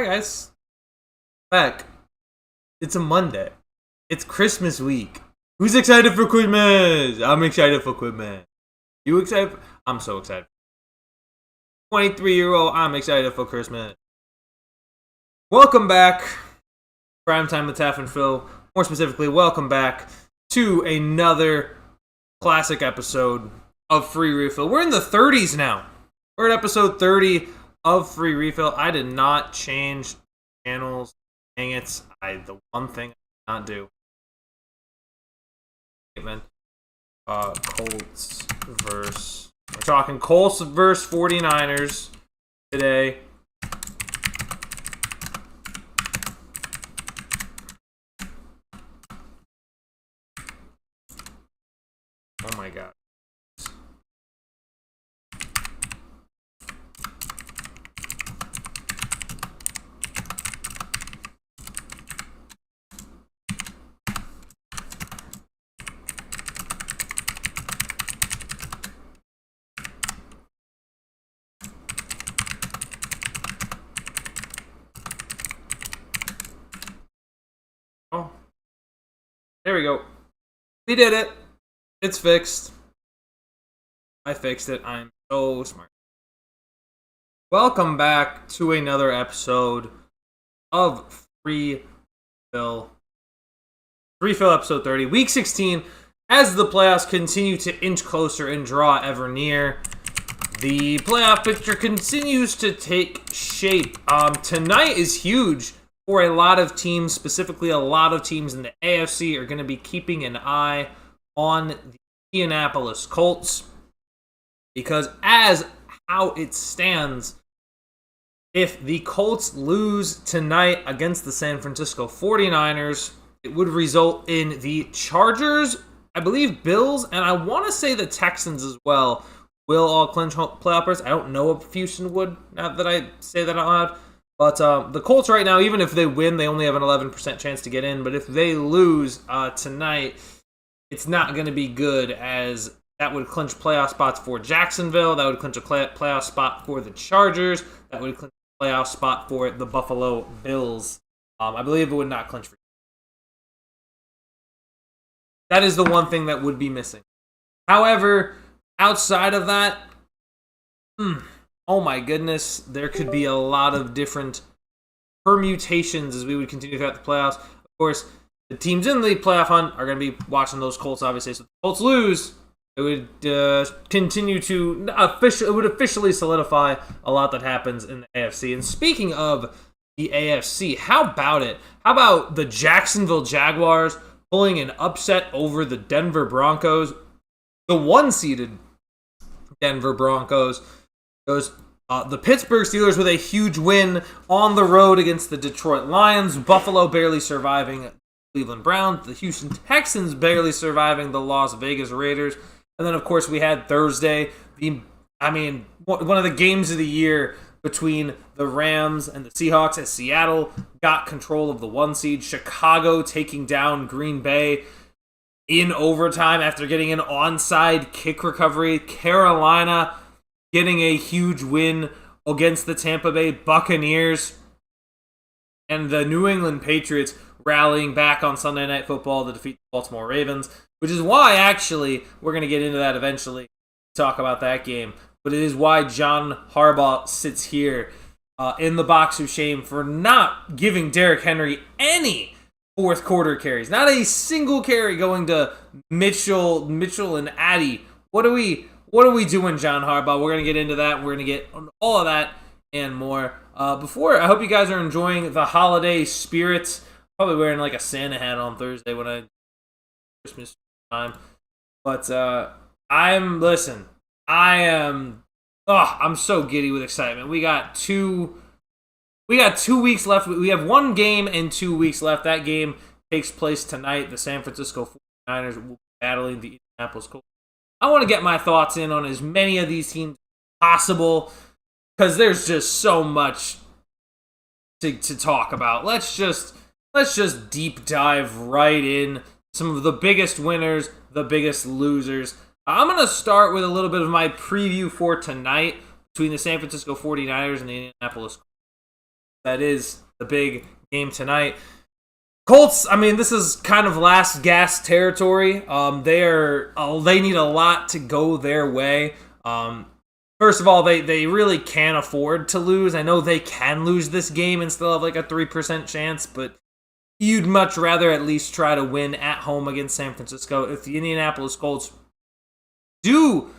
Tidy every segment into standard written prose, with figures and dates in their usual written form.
Hi guys, back. It's a Monday. It's Christmas week. Who's excited for Christmas? I'm excited for Christmas. You excited? I'm so excited. 23-year-old, I'm excited for Christmas. Welcome back, Primetime with Taff and Phil. More specifically, welcome back to another classic episode of Free Refill. We're in the 30s now. We're at episode 30 of Free Refill. I did not change channels. Dang it. The one thing I did not do. Colts versus... We're talking Colts versus 49ers today. Oh my god. Oh, there we go. We did it. It's fixed. I fixed it. I'm so smart. Welcome back to another episode of Free Fill. Free Fill episode 30, week 16. As the playoffs continue to inch closer and draw ever near, the playoff picture continues to take shape. Tonight is huge for a lot of teams, specifically a lot of teams in the AFC are going to be keeping an eye on the Indianapolis Colts, because as how it stands, if the Colts lose tonight against the San Francisco 49ers, it would result in the Chargers, I believe Bills, and I want to say the Texans as well, will all clinch playoff berths. I don't know if Houston would, now that I say that out loud. But the Colts right now, even if they win, they only have an 11% chance to get in. But if they lose tonight, it's not going to be good, as that would clinch playoff spots for Jacksonville. That would clinch a playoff spot for the Chargers. That would clinch a playoff spot for the Buffalo Bills. I believe it would not clinch for. That is the one thing that would be missing. However, outside of that, oh my goodness, there could be a lot of different permutations as we would continue throughout the playoffs. Of course, the teams in the playoff hunt are going to be watching those Colts, obviously. So if the Colts lose, it would continue to it would officially solidify a lot that happens in the AFC. And speaking of the AFC, how about it? How about the Jacksonville Jaguars pulling an upset over the Denver Broncos, the one-seeded Denver Broncos? The Pittsburgh Steelers with a huge win on the road against the Detroit Lions. Buffalo barely surviving Cleveland Browns. The Houston Texans barely surviving the Las Vegas Raiders. And then, of course, we had Thursday, one of the games of the year between the Rams and the Seahawks, as Seattle got control of the one seed. Chicago taking down Green Bay in overtime after getting an onside kick recovery. Carolina getting a huge win against the Tampa Bay Buccaneers. And the New England Patriots rallying back on Sunday Night Football to defeat the Baltimore Ravens, which is why, actually, we're going to get into that eventually, talk about that game. But it is why John Harbaugh sits here in the box of shame for not giving Derrick Henry any fourth quarter carries. Not a single carry going to Mitchell and Addy. What are we doing, John Harbaugh? We're going to get into that. We're going to get on all of that and more. Before, I hope you guys are enjoying the holiday spirit. Probably wearing like a Santa hat on Thursday when Christmas time. But I'm so giddy with excitement. We got two weeks left. We have one game and 2 weeks left. That game takes place tonight. The San Francisco 49ers will be battling the Indianapolis Colts. I want to get my thoughts in on as many of these teams as possible, because there's just so much to talk about. Let's just deep dive right in. Some of the biggest winners, the biggest losers. I'm going to start with a little bit of my preview for tonight between the San Francisco 49ers and the Indianapolis Colts. That is the big game tonight. Colts, I mean, this is kind of last gasp territory. They need a lot to go their way. First of all, they really can't afford to lose. I know they can lose this game and still have like a 3% chance, but you'd much rather at least try to win at home against San Francisco. If the Indianapolis Colts do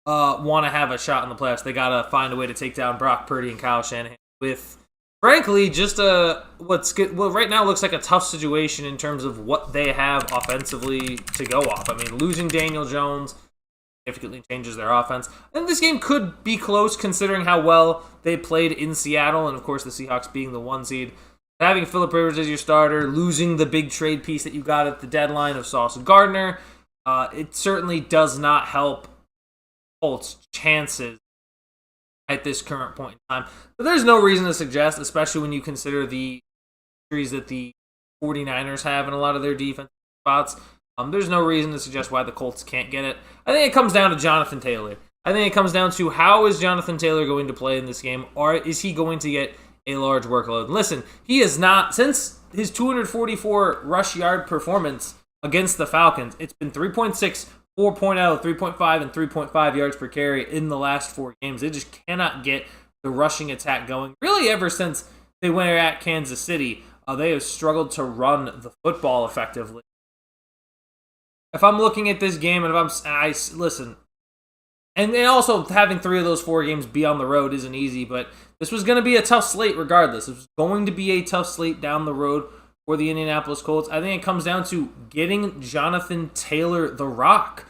want to have a shot in the playoffs, they got to find a way to take down Brock Purdy and Kyle Shanahan with, frankly, just right now looks like a tough situation in terms of what they have offensively to go off. I mean, losing Daniel Jones significantly changes their offense. I think this game could be close considering how well they played in Seattle, and of course the Seahawks being the 1 seed. Having Phillip Rivers as your starter, losing the big trade piece that you got at the deadline of Sauce Gardner, it certainly does not help Colts' chances at this current point in time. But there's no reason to suggest, especially when you consider the injuries that the 49ers have in a lot of their defensive spots, there's no reason to suggest why the Colts can't get it. I think it comes down to Jonathan Taylor. I think it comes down to how is Jonathan Taylor going to play in this game, or is he going to get a large workload? Listen, he is not, since his 244 rush yard performance against the Falcons, it's been 3.6, 4.0, 3.5, and 3.5 yards per carry in the last 4 games. They just cannot get the rushing attack going. Really, ever since they went at Kansas City, they have struggled to run the football effectively. If I'm looking at this game, and listen, and also having 3 of those 4 games be on the road isn't easy, but this was going to be a tough slate regardless. It was going to be a tough slate down the road for the Indianapolis Colts. I think it comes down to getting Jonathan Taylor the rock.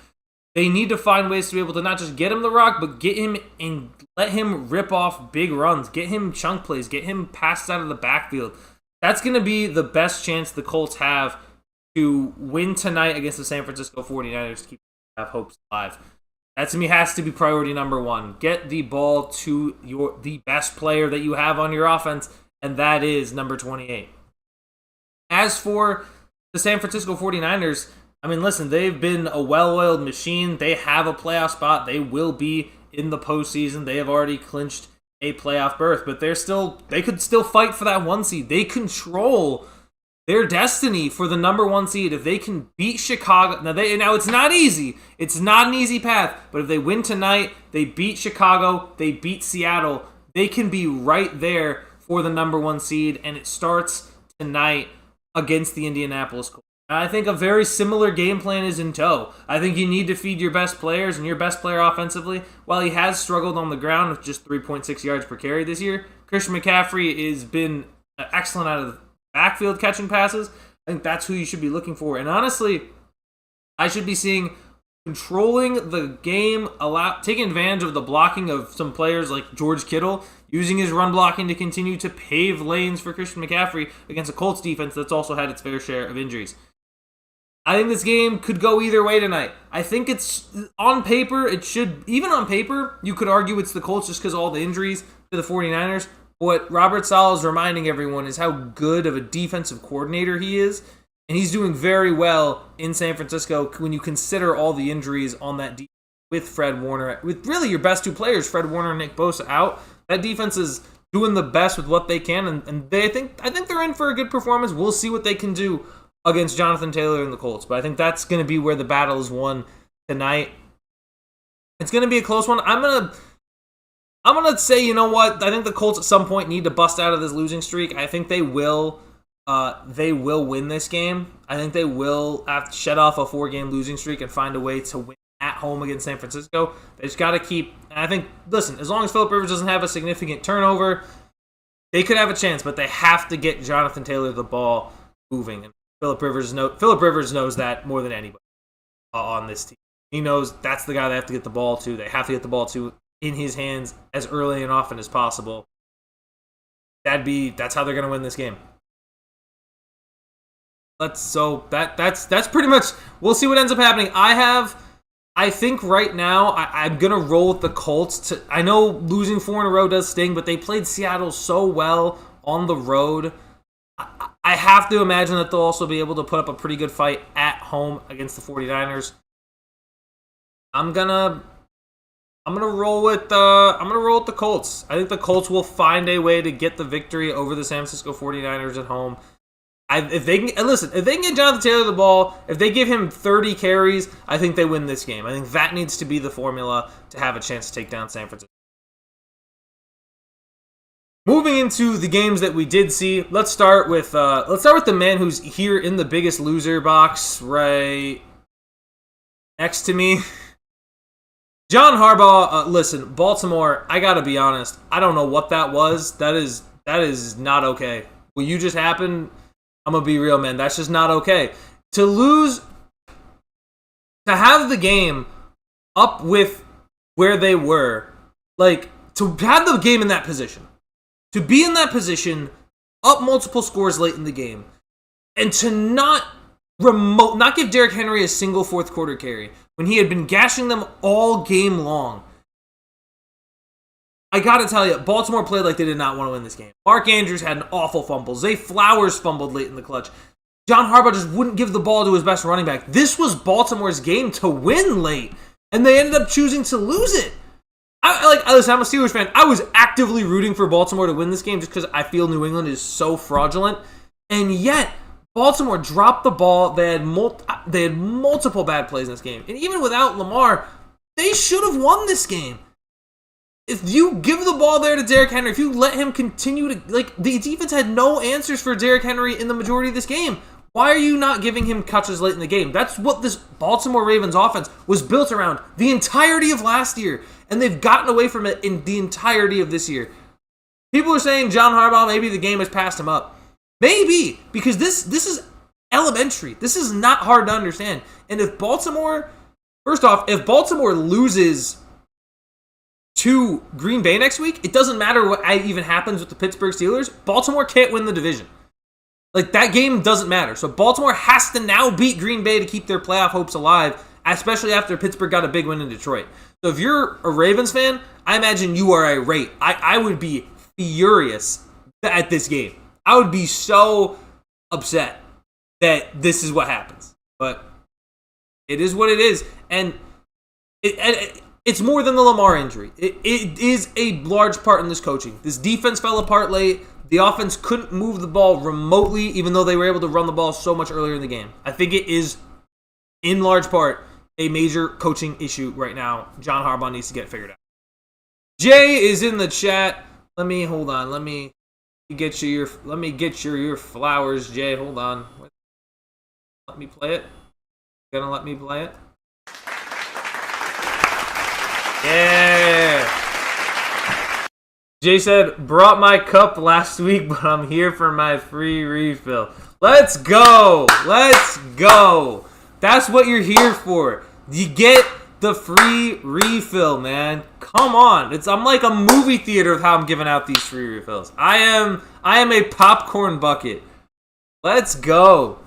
They need to find ways to be able to not just get him the rock, but get him and let him rip off big runs, get him chunk plays, get him passes out of the backfield. That's going to be the best chance the Colts have to win tonight against the San Francisco 49ers to keep have hopes alive. That to me has to be priority number 1. Get the ball to the best player that you have on your offense, and that is number 28. As for the San Francisco 49ers, I mean, listen, they've been a well-oiled machine. They have a playoff spot. They will be in the postseason. They have already clinched a playoff berth, but they could still fight for that 1 seed. They control their destiny for the number 1 seed. If they can beat Chicago, now it's not easy. It's not an easy path, but if they win tonight, they beat Chicago, they beat Seattle, they can be right there for the number 1 seed, and it starts tonight against the Indianapolis Colts. I think a very similar game plan is in tow. I think you need to feed your best players, and your best player offensively, while he has struggled on the ground with just 3.6 yards per carry this year, Christian McCaffrey has been excellent out of the backfield catching passes. I think that's who you should be looking for. And honestly, I should be seeing controlling the game, taking advantage of the blocking of some players like George Kittle, using his run blocking to continue to pave lanes for Christian McCaffrey against a Colts defense that's also had its fair share of injuries. I think this game could go either way tonight. I think it's, on paper, even on paper, you could argue it's the Colts just because of all the injuries to the 49ers. What Robert Saleh is reminding everyone is how good of a defensive coordinator he is, and he's doing very well in San Francisco when you consider all the injuries on that defense with Fred Warner, with really your best 2 players, Fred Warner and Nick Bosa, out. That defense is doing the best with what they can, and I think they're in for a good performance. We'll see what they can do against Jonathan Taylor and the Colts, but I think that's going to be where the battle is won tonight. It's going to be a close one. I'm gonna say, you know what? I think the Colts at some point need to bust out of this losing streak. I think they will. They will win this game. I think they will have to shed off a 4-game losing streak and find a way to win at home against San Francisco. They just got to keep. And I think, listen, as long as Phillip Rivers doesn't have a significant turnover, they could have a chance. But they have to get Jonathan Taylor the ball moving. And Phillip Rivers knows that more than anybody on this team. He knows that's the guy they have to get the ball to. They have to get the ball to in his hands as early and often as possible. That's how they're going to win this game. That's pretty much. We'll see what ends up happening. I think right now I'm going to roll with the Colts. I know losing 4 in a row does sting, but they played Seattle so well on the road. I have to imagine that they'll also be able to put up a pretty good fight at home against the 49ers. I'm going to I'm gonna roll with the Colts. I think the Colts will find a way to get the victory over the San Francisco 49ers at home. If they can get Jonathan Taylor the ball, if they give him 30 carries, I think they win this game. I think that needs to be the formula to have a chance to take down San Francisco. Moving into the games that we did see, let's start with the man who's here in the Biggest Loser box right next to me. John Harbaugh, listen, Baltimore, I gotta be honest, I don't know what that was. That is not okay. What you just happened, I'm gonna be real, man. That's just not okay. To lose, to have the game up with where they were, like, to have the game in that position, to be in that position, up multiple scores late in the game, and to not give Derrick Henry a single fourth quarter carry when he had been gashing them all game long. I gotta tell you, Baltimore played like they did not want to win this game. Mark Andrews had an awful fumble. Zay Flowers fumbled late in the clutch. John Harbaugh just wouldn't give the ball to his best running back. This was Baltimore's game to win late, and they ended up choosing to lose it. Listen, I'm a Steelers fan. I was actively rooting for Baltimore to win this game just because I feel New England is so fraudulent, and yet Baltimore dropped the ball. They had multiple bad plays in this game, and even without Lamar, they should have won this game. If you give the ball there to Derrick Henry, if you let him continue to, the defense had no answers for Derrick Henry in the majority of this game. Why are you not giving him catches late in the game? That's what this Baltimore Ravens offense was built around the entirety of last year, and they've gotten away from it in the entirety of this year. People are saying John Harbaugh, maybe the game has passed him up. Maybe, because this is elementary. This is not hard to understand. And if Baltimore loses to Green Bay next week, it doesn't matter what even happens with the Pittsburgh Steelers. Baltimore can't win the division. That game doesn't matter. So Baltimore has to now beat Green Bay to keep their playoff hopes alive, especially after Pittsburgh got a big win in Detroit. So if you're a Ravens fan, I imagine you are irate. I would be furious at this game. I would be so upset that this is what happens. But it is what it is. And it's more than the Lamar injury. It is a large part in this coaching. This defense fell apart late. The offense couldn't move the ball remotely, even though they were able to run the ball so much earlier in the game. I think it is, in large part, a major coaching issue right now. John Harbaugh needs to get it figured out. Jay is in the chat. Let me get you your flowers, Jay. Hold on. Let me play it. Gonna let me play it? Yeah. Jay said, brought my cup last week, but I'm here for my free refill. Let's go. Let's go. That's what you're here for. You get the free refill, man. Come on. I'm like a movie theater with how I'm giving out these free refills. I am a popcorn bucket. Let's go.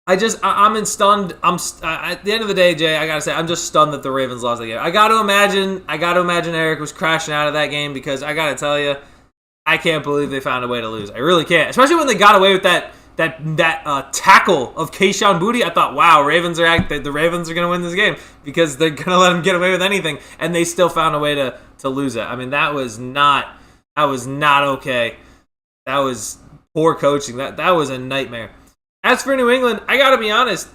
I'm stunned. At the end of the day, Jay, I gotta say, I'm just stunned that the Ravens lost the game. I gotta imagine Eric was crashing out of that game because I gotta tell you, I can't believe they found a way to lose. I really can't, especially when they got away with that tackle of Kayshon Boutte. I thought, wow, the Ravens are gonna win this game because they're gonna let them get away with anything, and they still found a way to lose it. I mean, that was not okay. That was poor coaching. That was a nightmare. As for New England, I gotta be honest,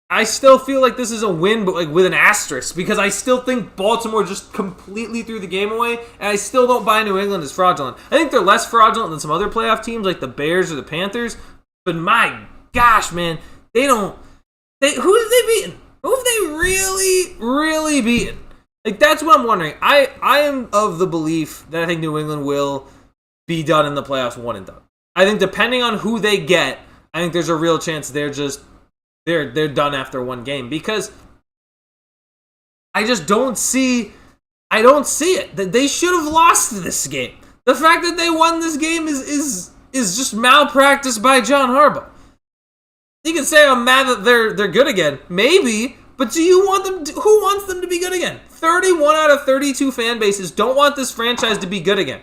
I still feel like this is a win, but with an asterisk, because I still think Baltimore just completely threw the game away, and I still don't buy New England as fraudulent. I think they're less fraudulent than some other playoff teams like the Bears or the Panthers, but my gosh, man, who have they beaten? Who have they really, really beaten? That's what I'm wondering. I am of the belief that I think New England will be done in the playoffs one and done. I think depending on who they get, I think there's a real chance they're done after one game because I just don't see it. That they should have lost this game. The fact that they won this game is just malpractice by John Harbaugh. You can say I'm mad that they're good again, maybe, but do you want them? Who wants them to be good again? 31 out of 32 fan bases don't want this franchise to be good again.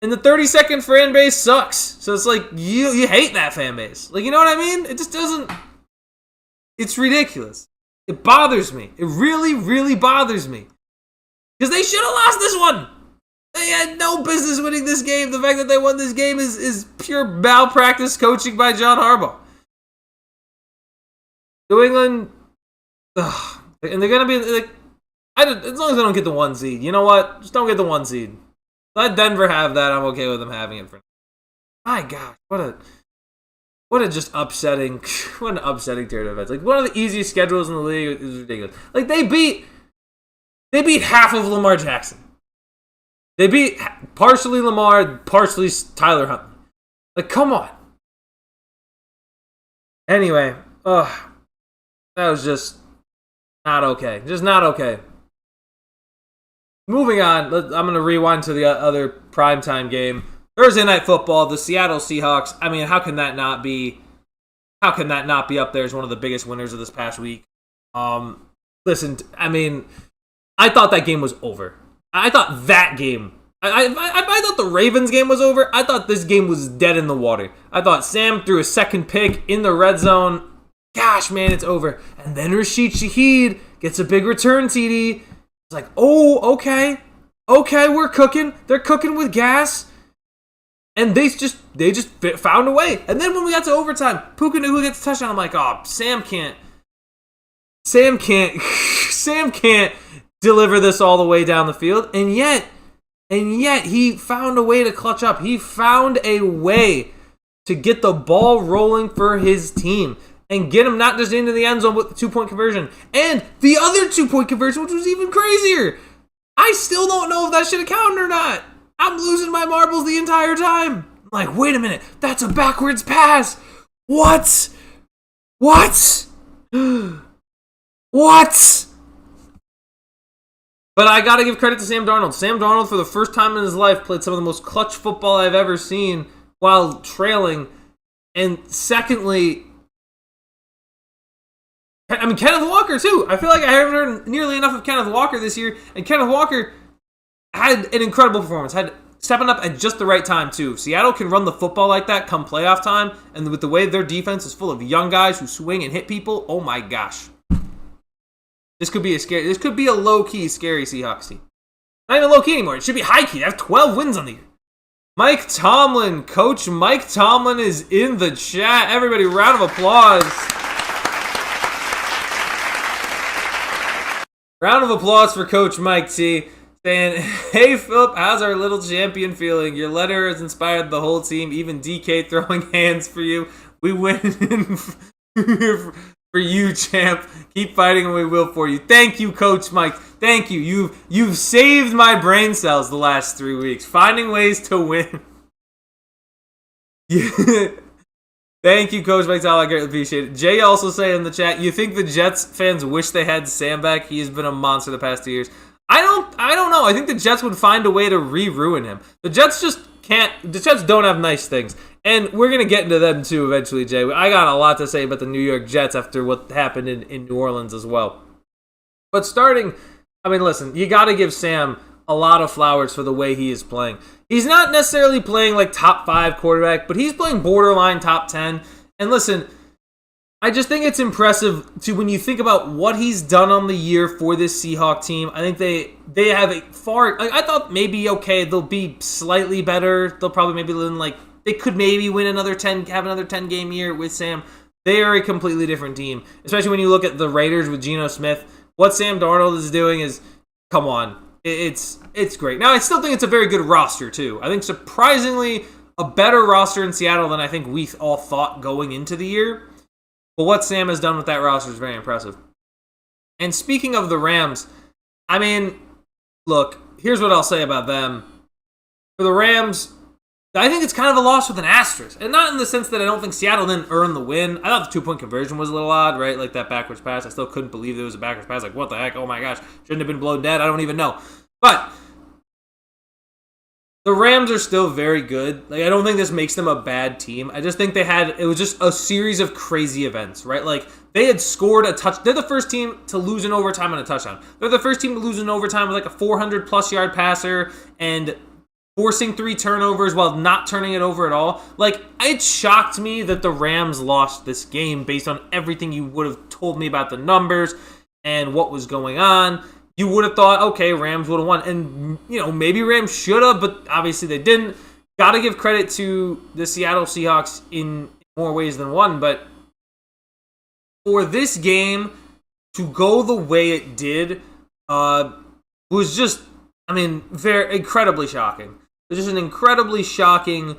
And the 32nd fan base sucks. So it's like, you hate that fan base. You know what I mean? It just doesn't... It's ridiculous. It bothers me. It really, really bothers me. Because they should have lost this one. They had no business winning this game. The fact that they won this game is pure malpractice coaching by John Harbaugh. New England, and they're going to be like, as long as they don't get the 1 seed. You know what? Just don't get the 1 seed. Let Denver have that. I'm okay with them having it for now. My gosh, what a just upsetting, what an upsetting turn of events. Like, one of the easiest schedules in the league is ridiculous. Like, they beat half of Lamar Jackson. They beat partially Lamar, partially Tyler Huntley. Like, come on. Anyway, that was just not okay. Just not okay. Moving on, I'm going to rewind to the other primetime game. Thursday Night Football, the Seattle Seahawks. I mean, how can that not be up there as one of the biggest winners of this past week? Listen, I mean, I thought that game was over. I thought that game, I thought the Ravens game was over. I thought this game was dead in the water. I thought Sam threw a second pick in the red zone. Gosh, man, it's over. And then Rashid Shaheed gets a big return TD. It's like, oh, okay, we're cooking. They're cooking with gas. And they just found a way. And then when we got to overtime, Puka Nacua gets a touchdown. I'm like, oh, Sam can't deliver this all the way down the field. And yet he found a way to clutch up. He found a way to get the ball rolling for his team and get him not just into the end zone with the 2-point conversion. And the other 2-point conversion, which was even crazier. I still don't know if that should have counted or not. I'm losing my marbles the entire time. I'm like, wait a minute. That's a backwards pass. What? But I got to give credit to Sam Darnold. Sam Darnold, for the first time in his life, played some of the most clutch football I've ever seen while trailing. And secondly, I mean, Kenneth Walker, too. I feel like I haven't heard nearly enough of Kenneth Walker this year. And Kenneth Walker had an incredible performance. Had stepping up at just the right time, too. Seattle can run the football like that come playoff time. And with the way their defense is full of young guys who swing and hit people, oh my gosh. This could be a low-key scary Seahawks team. Not even low-key anymore. It should be high-key. They have 12 wins on the year. Mike Tomlin. Coach Mike Tomlin is in the chat. Everybody, round of applause. Round of applause for Coach Mike T. Saying, hey, Philip, how's our little champion feeling? Your letter has inspired the whole team, even DK throwing hands for you. We win for you, champ. Keep fighting and we will for you. Thank you, Coach Mike. Thank you. You've saved my brain cells the last 3 weeks. Finding ways to win. Thank you, Coach Mike. I greatly appreciate it. Jay also saying in the chat, you think the Jets fans wish they had Sam back? He has been a monster the past 2 years. I don't know. I think the Jets would find a way to re-ruin him. The Jets just can't. The Jets don't have nice things. And we're going to get into them too eventually, Jay. I got a lot to say about the New York Jets after what happened in New Orleans as well. But listen, you got to give Sam a lot of flowers for the way he is playing. He's not necessarily playing like top 5 quarterback, but he's playing borderline top 10. And listen, I just think it's impressive when you think about what he's done on the year for this Seahawk team. I think they have a far. I thought maybe okay, they'll be slightly better. They'll probably maybe they could maybe win another 10, have another 10-game year with Sam. They are a completely different team, especially when you look at the Raiders with Geno Smith. What Sam Darnold is doing is, come on, it's great. Now I still think it's a very good roster too. I think surprisingly a better roster in Seattle than I think we all thought going into the year. But what Sam has done with that roster is very impressive. And speaking of the Rams, I mean, look, here's what I'll say about them. For the Rams, I think it's kind of a loss with an asterisk. And not in the sense that I don't think Seattle didn't earn the win. I thought the 2-point conversion was a little odd, right? Like that backwards pass. I still couldn't believe there was a backwards pass. Like, what the heck? Oh my gosh. Shouldn't have been blown dead. I don't even know. But the Rams are still very good. Like, I don't think this makes them a bad team. I just think it was just a series of crazy events, right? Like, they had scored a touch. They're the first team to lose in overtime on a touchdown. They're the first team to lose in overtime with like a 400-plus yard passer and forcing 3 turnovers while not turning it over at all. Like, it shocked me that the Rams lost this game based on everything you would have told me about the numbers. and what was going on, you would have thought, okay, Rams would have won. And, maybe Rams should have, but obviously they didn't. Got to give credit to the Seattle Seahawks in more ways than one, but for this game to go the way it did was just, very incredibly shocking. It was just an incredibly shocking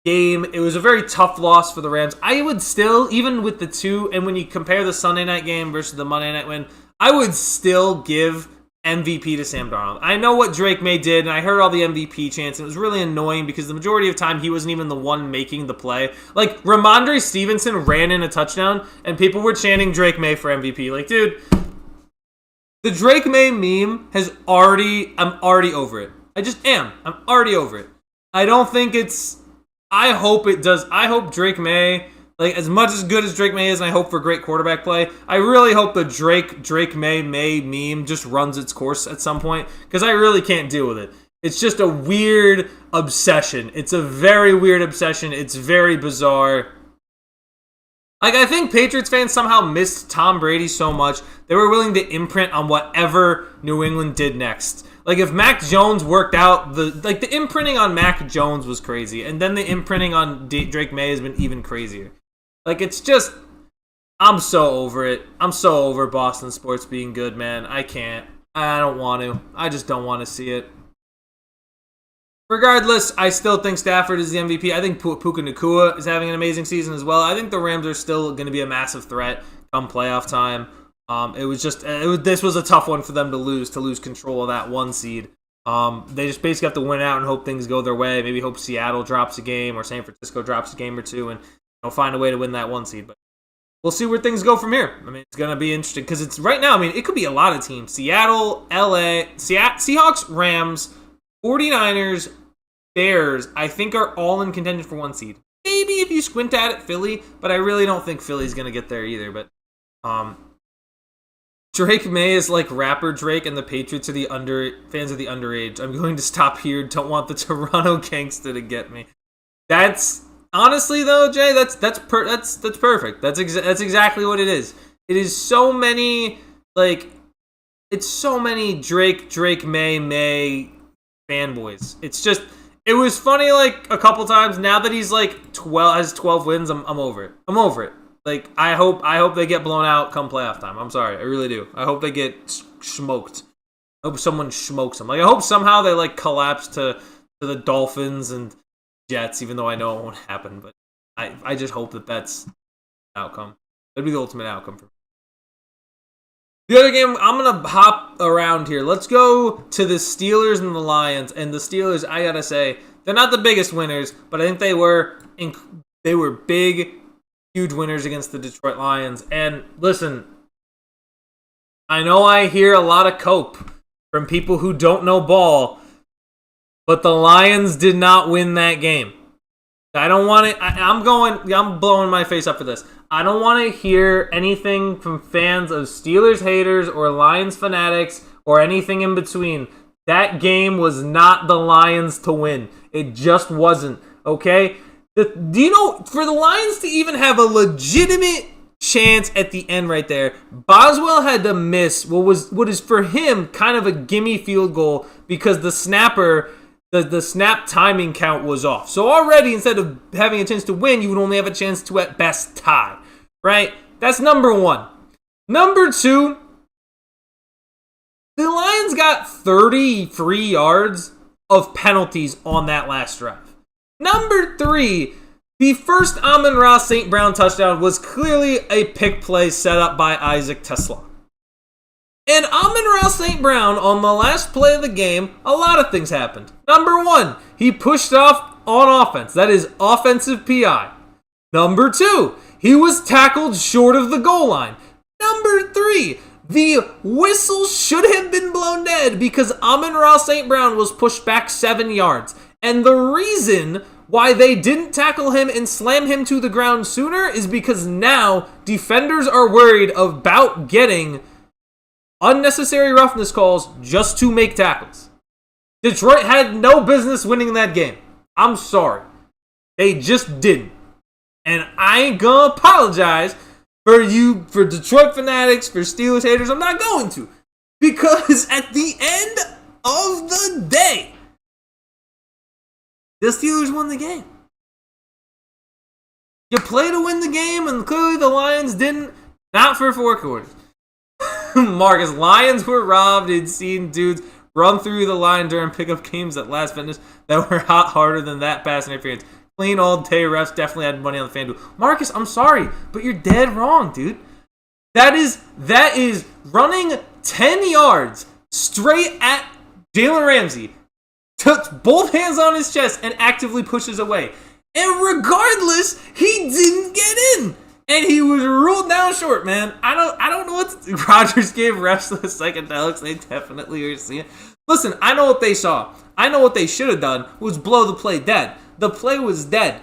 game. It was a very tough loss for the Rams. I would still, even with the two, and when you compare the Sunday night game versus the Monday night win, I would still give MVP to Sam Darnold. I know what Drake May did, and I heard all the MVP chants, and it was really annoying because the majority of the time he wasn't even the one making the play. Like, Ramondre Stevenson ran in a touchdown, and people were chanting Drake May for MVP. Like, dude, the Drake May meme I'm already over it. I just am. I'm already over it. I don't think I hope it does. I hope Drake May, as much as good as Drake May is, and I hope for great quarterback play, I really hope the Drake May meme just runs its course at some point, because I really can't deal with it. It's just a weird obsession. It's a very weird obsession. It's very bizarre. I think Patriots fans somehow missed Tom Brady so much, they were willing to imprint on whatever New England did next. If Mac Jones worked out, the imprinting on Mac Jones was crazy, and then the imprinting on Drake May has been even crazier. It's just, I'm so over it. I'm so over Boston sports being good, man. I can't. I don't want to. I just don't want to see it. Regardless, I still think Stafford is the MVP. I think Puka Nacua is having an amazing season as well. I think the Rams are still going to be a massive threat come playoff time. This was a tough one for them to lose control of that 1 seed. They just basically have to win out and hope things go their way. Maybe hope Seattle drops a game or San Francisco drops a game or two and find a way to win that 1 seed. But we'll see where things go from here. It's going to be interesting because it's right now, it could be a lot of teams. Seattle, LA, Seahawks, Rams, 49ers, Bears, I think are all in contention for 1 seed. Maybe if you squint at it, Philly, but I really don't think Philly's going to get there either. But Drake May is like rapper Drake, and the Patriots are fans of the underage. I'm going to stop here. Don't want the Toronto gangsta to get me. That's honestly though, Jay. That's perfect. That's exactly what it is. It is so many it's so many Drake May fanboys. It was funny a couple times. Now that he's 12 wins, I'm over it. I'm over it. I hope they get blown out come playoff time. I'm sorry, I really do. I hope they get smoked. I hope someone smokes them. I hope somehow they collapse to the Dolphins and Jets, even though I know it won't happen. But I just hope that's the outcome. That'd be the ultimate outcome for me. The other game, I'm gonna hop around here. Let's go to the Steelers and the Lions. And the Steelers, I gotta say, they're not the biggest winners, but I think they were big, huge winners against the Detroit Lions. And listen, I know I hear a lot of cope from people who don't know ball, but the Lions did not win that game. I don't want it. I'm blowing my face up for this. I don't want to hear anything from fans of Steelers haters or Lions fanatics or anything in between. That game was not the Lions to win. It just wasn't. Okay? Do you know, for the Lions to even have a legitimate chance at the end right there, Boswell had to miss what is for him kind of a gimme field goal because the snapper, the snap timing count was off. So already, instead of having a chance to win, you would only have a chance to at best tie. Right? That's number one. Number two, the Lions got 33 yards of penalties on that last drive. Number three, the first Amon-Ra St. Brown touchdown was clearly a pick play set up by Isaac Tesla. And Amon-Ra St. Brown, on the last play of the game, a lot of things happened. Number one, he pushed off on offense. That is offensive PI. Number two, he was tackled short of the goal line. Number three, the whistle should have been blown dead because Amon-Ra St. Brown was pushed back 7 yards. And the reason why they didn't tackle him and slam him to the ground sooner is because now defenders are worried about getting unnecessary roughness calls just to make tackles. Detroit had no business winning that game. I'm sorry. They just didn't. And I ain't gonna apologize for Detroit fanatics, for Steelers haters, I'm not going to. Because at the end of the day, the Steelers won the game. You play to win the game, and clearly the Lions didn't. Not for 4 quarters. Marcus, Lions were robbed and seen dudes run through the line during pickup games at Last Fitness that were hot harder than that pass interference. Clean all day refs definitely had money on the FanDuel. Marcus, I'm sorry, but you're dead wrong, dude. That is running 10 yards straight at Jalen Ramsey. Took both hands on his chest and actively pushes away. And regardless, he didn't get in. And he was ruled down short, man. I don't know what Rodgers gave refs the psychedelics. They definitely are seeing. Listen, I know what they saw. I know what they should have done was blow the play dead. The play was dead.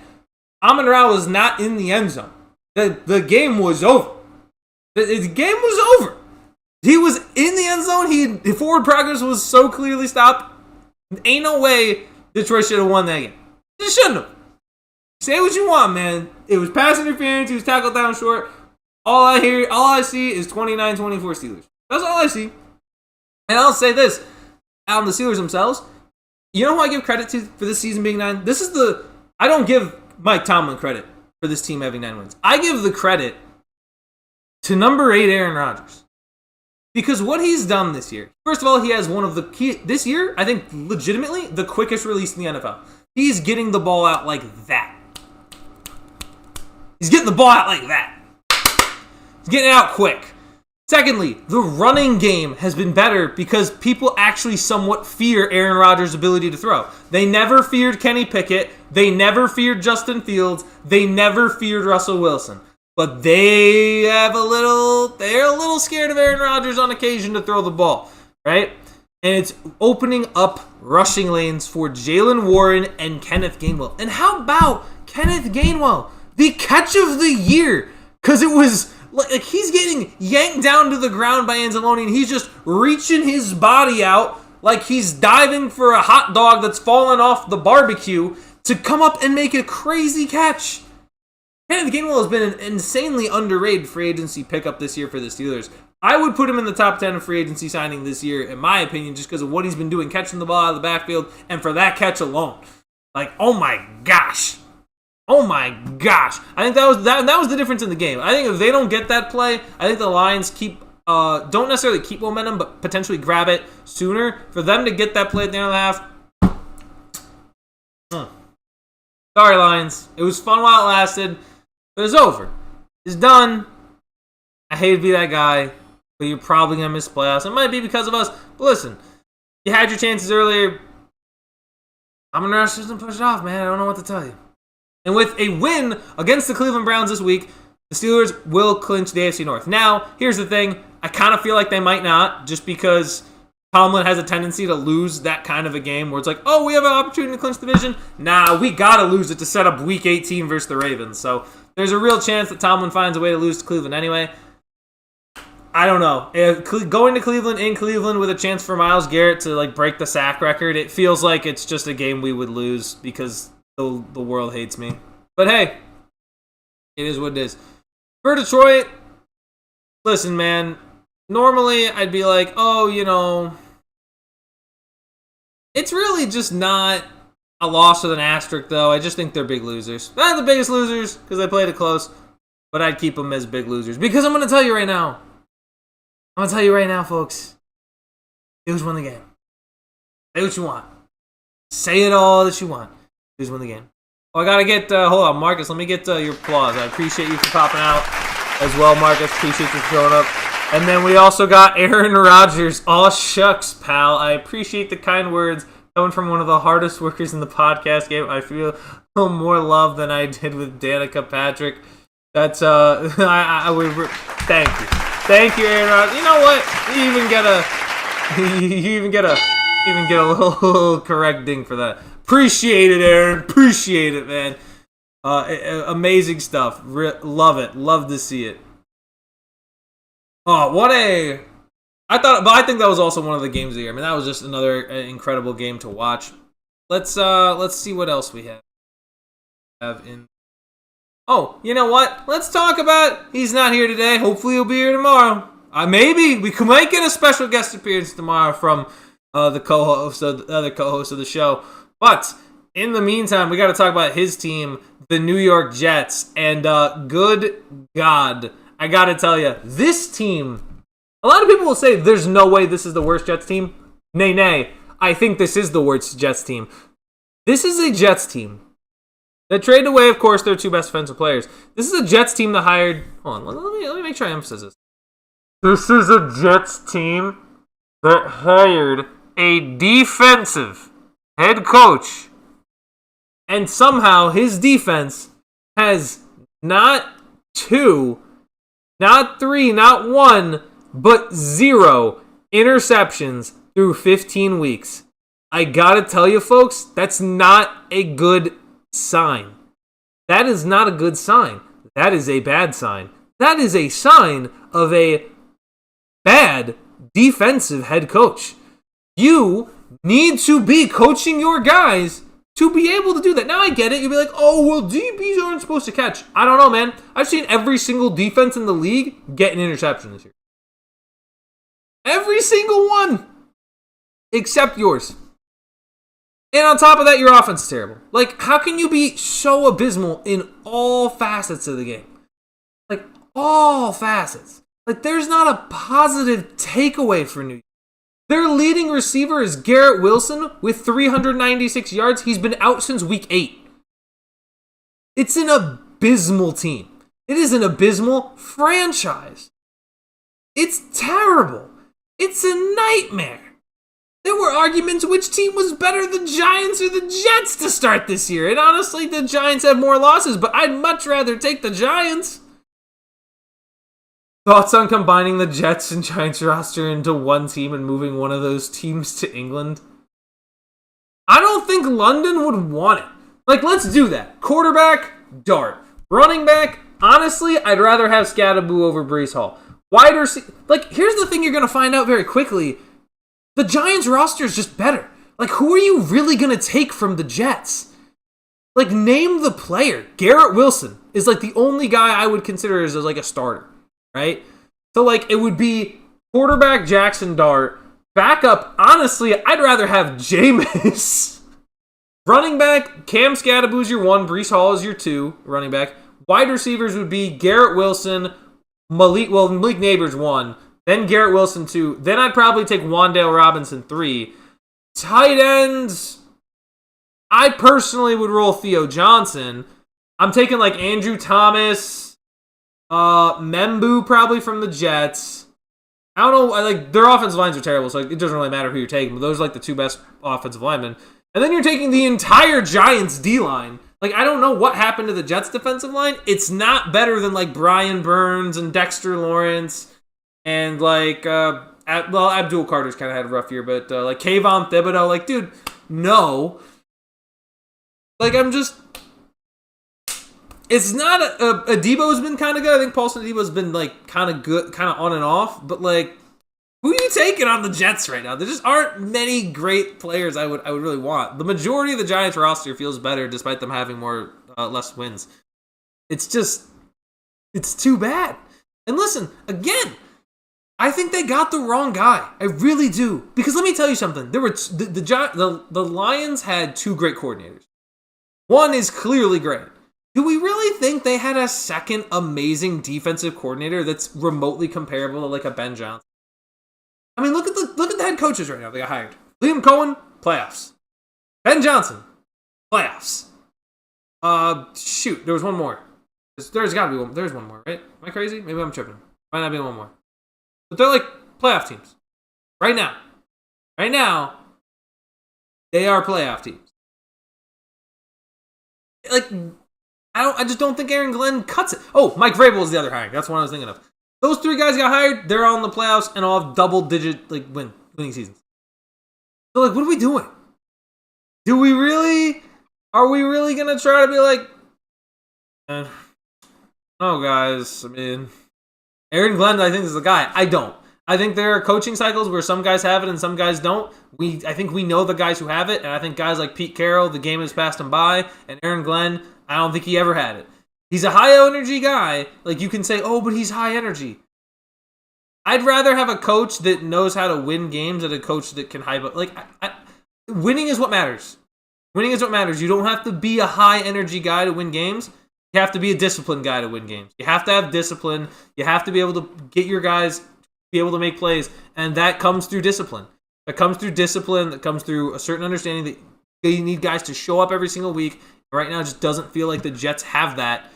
Amon-Ra was not in the end zone. The game was over. The game was over. He was in the end zone. The forward progress was so clearly stopped. Ain't no way Detroit should have won that game. They shouldn't have. Say what you want, man. It was pass interference. He was tackled down short. All I see is 29-24 Steelers. That's all I see. And I'll say this. On the Steelers themselves, you know who I give credit to for this season being 9? I don't give Mike Tomlin credit for this team having 9 wins. I give the credit to number 8 Aaron Rodgers. Because what he's done this year, first of all, he has one of the key, this year, I think legitimately, the quickest release in the NFL. He's getting the ball out like that. He's getting the ball out like that. He's getting it out quick. Secondly, the running game has been better because people actually somewhat fear Aaron Rodgers' ability to throw. They never feared Kenny Pickett. They never feared Justin Fields. They never feared Russell Wilson. But they're a little scared of Aaron Rodgers on occasion to throw the ball, right? And it's opening up rushing lanes for Jaylen Warren and Kenneth Gainwell. And how about Kenneth Gainwell? The catch of the year, because it was like he's getting yanked down to the ground by Anzalone, and he's just reaching his body out like he's diving for a hot dog that's fallen off the barbecue to come up and make a crazy catch. Kenneth Gainwell has been an insanely underrated free agency pickup this year for the Steelers. I would put him in the top 10 of free agency signing this year, in my opinion, just because of what he's been doing, catching the ball out of the backfield, and for that catch alone. Like, oh my gosh. Oh my gosh. I think that was the difference in the game. I think if they don't get that play, I think the Lions don't necessarily keep momentum, but potentially grab it sooner. For them to get that play at the end of the half. Sorry, Lions. It was fun while it lasted, but it's over. It's done. I hate to be that guy, but you're probably going to miss playoffs. It might be because of us, but listen, you had your chances earlier. I'm going to rush this and push it off, man. I don't know what to tell you. And with a win against the Cleveland Browns this week, the Steelers will clinch the AFC North. Now, here's the thing. I kind of feel like they might not, just because Tomlin has a tendency to lose that kind of a game where it's like, oh, we have an opportunity to clinch the division. Nah, we got to lose it to set up Week 18 versus the Ravens. So there's a real chance that Tomlin finds a way to lose to Cleveland anyway. I don't know. Going to Cleveland in Cleveland with a chance for Myles Garrett to break the sack record, it feels like it's just a game we would lose because the world hates me. But hey, it is what it is. For Detroit, listen, man, normally I'd be like, oh, it's really just not a loss with an asterisk, though. I just think they're big losers. Not the biggest losers because they played it close, but I'd keep them as big losers because I'm going to tell you right now. Folks. Steelers won the game. Say what you want. Say it all that you want. Steelers win the game. Oh, I gotta get, hold on, Marcus, let me get your applause. I appreciate you for popping out as well, Marcus. Appreciate you for showing up. And then we also got Aaron Rodgers. Aw, shucks, pal. I appreciate the kind words coming from one of the hardest workers in the podcast game. I feel more love than I did with Danica Patrick. That's, thank you. Thank you, Aaron Rodgers. You know what? You even get a little correcting for that. Appreciate it, Aaron. Appreciate it, man. Amazing stuff. Love it. Love to see it. Oh, I think that was also one of the games of the year. I mean, that was just another incredible game to watch. Let's see what else we have in Oh, you know what? Let's talk about. He's not here today. Hopefully, he'll be here tomorrow. Maybe we might get a special guest appearance tomorrow from the other co-host of the show. But in the meantime, we got to talk about his team, the New York Jets. And good God, I got to tell you, this team. A lot of people will say there's no way this is the worst Jets team. Nay. I think this is the worst Jets team. This is a Jets team that traded away, of course, their two best defensive players. This is a Jets team that hired... Hold on, let me make sure I emphasize this. This is a Jets team that hired a defensive head coach. And somehow his defense has not 2, not 3, not 1, but 0 interceptions through 15 weeks. I gotta tell you, folks, that's not a good sign. That is not a good sign. That is a bad sign. That is a sign of a bad defensive head coach. You need to be coaching your guys to be able to do that. Now I get it. You'll be like, oh, well, DBs aren't supposed to catch. I don't know, man. I've seen every single defense in the league get an interception this year. Every single one. Except yours. And on top of that, your offense is terrible. Like, how can you be so abysmal in all facets of the game? Like, all facets. Like, there's not a positive takeaway for New York. Their leading receiver is Garrett Wilson with 396 yards. He's been out since week 8. It's an abysmal team. It is an abysmal franchise. It's terrible. It's a nightmare. There were arguments which team was better, the Giants or the Jets, to start this year. And honestly, the Giants have more losses, but I'd much rather take the Giants. Thoughts on combining the Jets and Giants roster into one team and moving one of those teams to England? I don't think London would want it. Like, let's do that. Quarterback, Dart. Running back, honestly, I'd rather have Scadaboo over Breece Hall. Wide receiver, like, here's the thing you're going to find out very quickly. The Giants roster is just better. Like, who are you really going to take from the Jets? Like, name the player. Garrett Wilson is, like, the only guy I would consider as, like, a starter, right? So, like, it would be quarterback Jackson Dart. Backup, honestly, I'd rather have Jameis. Running back, Cam Scadaboo's your 1. Breece Hall is your 2 running back. Wide receivers would be Garrett Wilson, Malik Neighbors 1. Then Garrett Wilson 2. Then I'd probably take Wan'Dale Robinson 3. Tight ends, I personally would roll Theo Johnson. I'm taking like Andrew Thomas, Membu probably from the Jets. I don't know, like their offensive lines are terrible, so it doesn't really matter who you're taking, but those are like the 2 best offensive linemen. And then you're taking the entire Giants D-line. Like, I don't know what happened to the Jets defensive line. It's not better than like Brian Burns and Dexter Lawrence. And, like, Abdul Carter's kind of had a rough year, but, like, Kayvon Thibodeau, like, dude, no. Like, I'm just... It's not... Adebo's been kind of good. I think Paulson Adebo's been, like, kind of good, kind of on and off. But, like, who are you taking on the Jets right now? There just aren't many great players I would really want. The majority of the Giants roster feels better despite them having less wins. It's just... It's too bad. And listen, again... I think they got the wrong guy. I really do. Because let me tell you something. There were the Lions had 2 great coordinators. One is clearly great. Do we really think they had a second amazing defensive coordinator that's remotely comparable to like a Ben Johnson? I mean, look at the head coaches right now they got hired. Liam Cohen, playoffs. Ben Johnson, playoffs. Shoot, there was one more. There's got to be one. There's one more, right? Am I crazy? Maybe I'm tripping. Might not be one more. But they're like playoff teams. Right now. Right now, they are playoff teams. Like, I just don't think Aaron Glenn cuts it. Oh, Mike Vrabel is the other hiring. That's what I was thinking of. Those 3 guys got hired. They're all in the playoffs and all have double-digit like winning seasons. So, like, what are we doing? Are we really going to try to be like, oh, guys, I mean... Aaron Glenn, I think, is the guy. I don't. I think there are coaching cycles where some guys have it and some guys don't. I think we know the guys who have it, and I think guys like Pete Carroll, the game has passed him by, and Aaron Glenn, I don't think he ever had it. He's a high energy guy. Like, you can say, oh, but he's high energy. I'd rather have a coach that knows how to win games than a coach that can hype up. Like, winning is what matters. Winning is what matters. You don't have to be a high energy guy to win games. You have to be a disciplined guy to win games. You have to have discipline. You have to be able to get your guys be able to make plays, and that comes through discipline. That comes through discipline. That comes through a certain understanding that you need guys to show up every single week. Right now, it just doesn't feel like the Jets have that.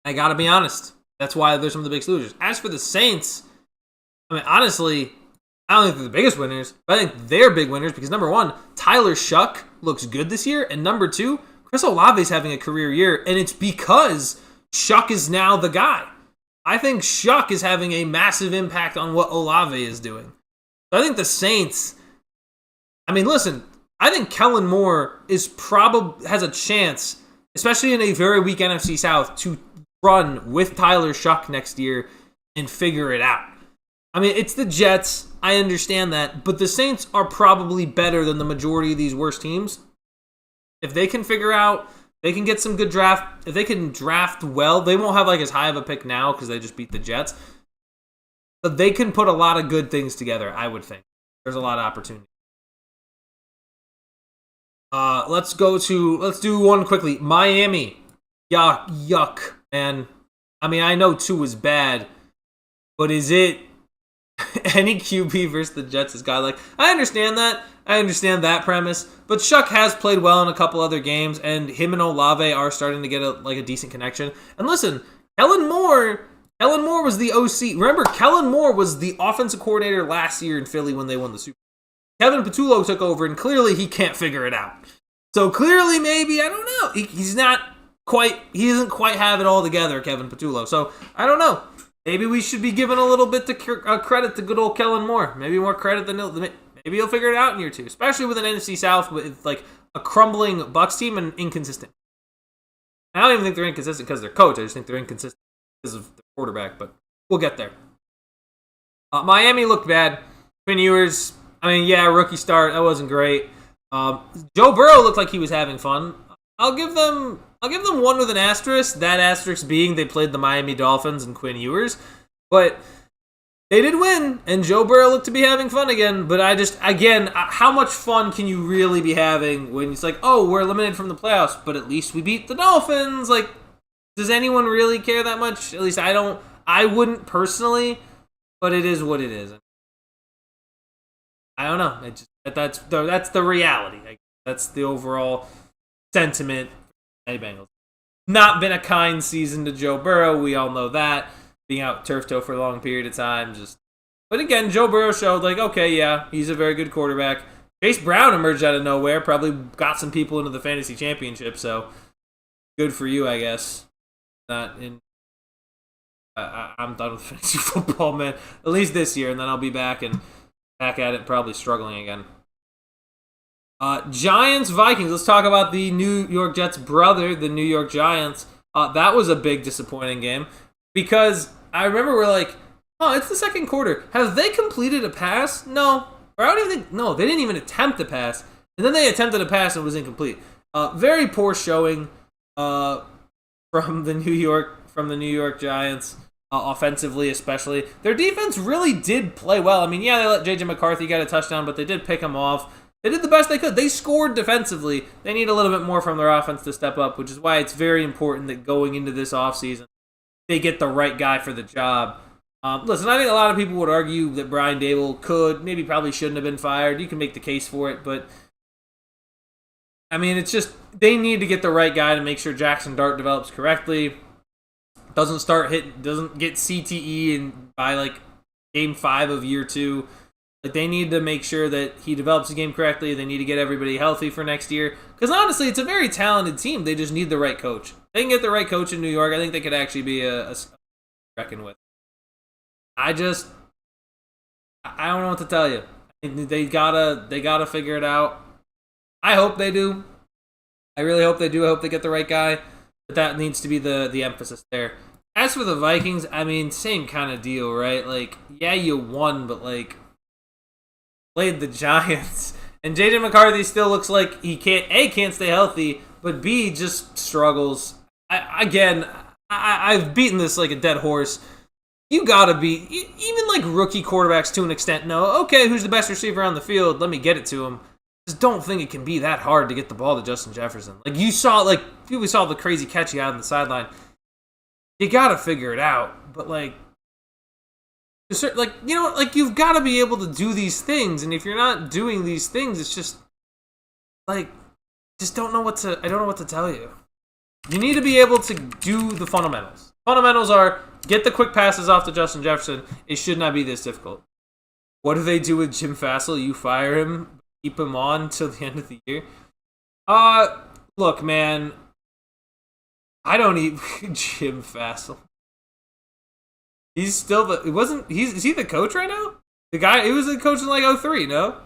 I gotta be honest. That's why they're some of the biggest losers. As for the Saints, I mean, honestly, I don't think they're the biggest winners, but I think they're big winners because, number one, Tyler Shuck looks good this year, and number two, Chris Olave's having a career year, and it's because Shuck is now the guy. I think Shuck is having a massive impact on what Olave is doing. So I think the Saints, I mean, listen, I think Kellen Moore has a chance, especially in a very weak NFC South, to run with Tyler Shuck next year and figure it out. I mean, it's the Jets. I understand that. But the Saints are probably better than the majority of these worst teams. If they can figure out, they can get some good draft. If they can draft well, they won't have like as high of a pick now because they just beat the Jets. But they can put a lot of good things together, I would think. There's a lot of opportunity. Let's do one quickly. Miami. Yuck. And I mean, I know 2 is bad, but is it any QB versus the Jets is God? Like, I understand that. I understand that premise. But Shuck has played well in a couple other games, and him and Olave are starting to get a decent connection. And listen, Kellen Moore was the OC. Remember, Kellen Moore was the offensive coordinator last year in Philly when they won the Super Bowl. Kevin Patullo took over, and clearly he can't figure it out. So clearly, maybe, I don't know. He doesn't quite have it all together, Kevin Patullo. So, I don't know. Maybe we should be giving a little bit of credit to good old Kellen Moore. Maybe more credit than maybe he'll figure it out in year 2, especially with an NFC South with like a crumbling Bucs team and inconsistent. I don't even think they're inconsistent because they're coach. I just think they're inconsistent because of the quarterback, but we'll get there. Miami looked bad. Quinn Ewers, I mean, yeah, rookie start. That wasn't great. Joe Burrow looked like he was having fun. I'll give them one with an asterisk. That asterisk being they played the Miami Dolphins and Quinn Ewers. But they did win, and Joe Burrow looked to be having fun again. But how much fun can you really be having when it's like, oh, we're eliminated from the playoffs, but at least we beat the Dolphins? Like, does anyone really care that much? At least I don't. I wouldn't personally, but it is what it is. I don't know. That's the reality. That's the overall sentiment. Hey, Bengals. Not been a kind season to Joe Burrow. We all know that. Being out turf toe for a long period of time. But again, Joe Burrow showed like, okay, yeah, he's a very good quarterback. Chase Brown emerged out of nowhere. Probably got some people into the fantasy championship. So good for you, I guess. I'm done with fantasy football, man. At least this year, and then I'll be back at it, probably struggling again. Giants, Vikings. Let's talk about the New York Jets' brother, the New York Giants. That was a big disappointing game because I remember we're like, oh, it's the second quarter. Have they completed a pass? No. Or I don't even think, no, they didn't even attempt a pass. And then they attempted a pass and it was incomplete. Very poor showing from the New York Giants. Offensively, especially. Their defense really did play well. I mean, yeah, they let J.J. McCarthy get a touchdown, but they did pick him off. They did the best they could. They scored defensively. They need a little bit more from their offense to step up, which is why it's very important that going into this offseason, they get the right guy for the job. Listen, I think a lot of people would argue that Brian Dable probably shouldn't have been fired. You can make the case for it, but I mean, it's just they need to get the right guy to make sure Jackson Dart develops correctly. Doesn't get CTE by like game 5 of year 2. Like they need to make sure that he develops the game correctly. They need to get everybody healthy for next year. Because honestly, it's a very talented team. They just need the right coach. They can get the right coach in New York. I think they could actually be a reckon with. I don't know what to tell you. They gotta figure it out. I hope they do. I really hope they do. I hope they get the right guy. But that needs to be the emphasis there. As for the Vikings, I mean, same kind of deal, right? Like, yeah, you won, but like played the Giants. And J.J. McCarthy still looks like he can't stay healthy, but B, just struggles. I've beaten this like a dead horse. You gotta be, even like rookie quarterbacks to an extent know, okay, who's the best receiver on the field? Let me get it to him. Just don't think it can be that hard to get the ball to Justin Jefferson. Like we saw the crazy catch he had on the sideline. You gotta figure it out. But like you've gotta be able to do these things. And if you're not doing these things, it's just like, I don't know what to tell you. You need to be able to do the fundamentals. Fundamentals are get the quick passes off to Justin Jefferson. It should not be this difficult. What do they do with Jim Fassel? You fire him, keep him on till the end of the year. Look, man, I don't need Jim Fassel. He's still is he the coach right now? The guy, he was the coach in like 2003, no?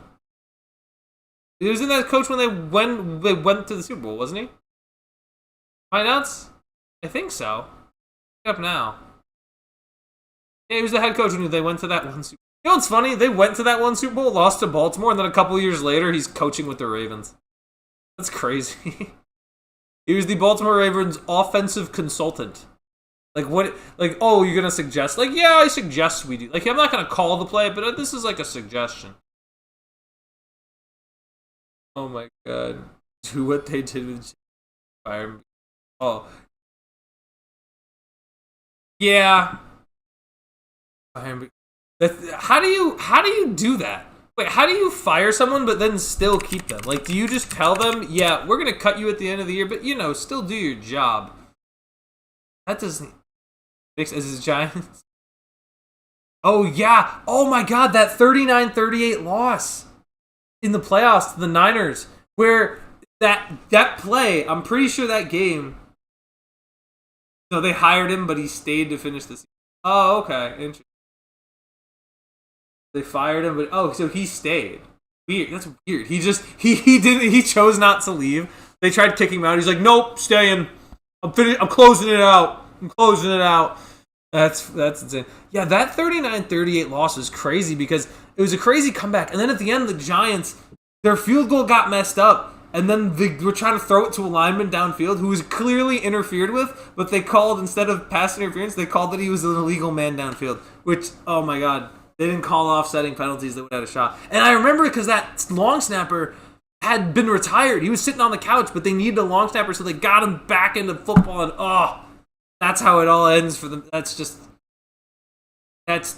He was in that coach when they went to the Super Bowl, wasn't he? Finance? I think so. Look up now. Yeah, he was the head coach when they went to that one Super Bowl. You know what's funny? They went to that one Super Bowl, lost to Baltimore, and then a couple years later, he's coaching with the Ravens. That's crazy. He was the Baltimore Ravens offensive consultant. Like, what? Like, oh, you're going to suggest? Like, yeah, I suggest we do. Like, I'm not going to call the play, but this is like a suggestion. Oh, my God. Do what they did with Fire. Oh. Yeah. How do you do that? Wait, how do you fire someone but then still keep them? Like, do you just tell them, yeah, we're going to cut you at the end of the year, but, still do your job? That doesn't make sense. Is it Giants? Oh, yeah. Oh, my God, that 39-38 loss in the playoffs to the Niners, where that play, I'm pretty sure that game, they hired him, but he stayed to finish the season. Oh, okay. Interesting. They fired him, but so he stayed. Weird. That's weird. He chose not to leave. They tried kicking him out. He's like, nope, staying. I'm closing it out. That's insane. Yeah, that 39-38 loss is crazy because it was a crazy comeback. And then at the end, the Giants, their field goal got messed up. And then they were trying to throw it to a lineman downfield who was clearly interfered with, but they called, instead of pass interference, they called that he was an illegal man downfield. Which, oh my God. They didn't call offsetting penalties that would have had a shot. And I remember because that long snapper had been retired. He was sitting on the couch, but they needed a long snapper, so they got him back into football. And that's how it all ends for them. That's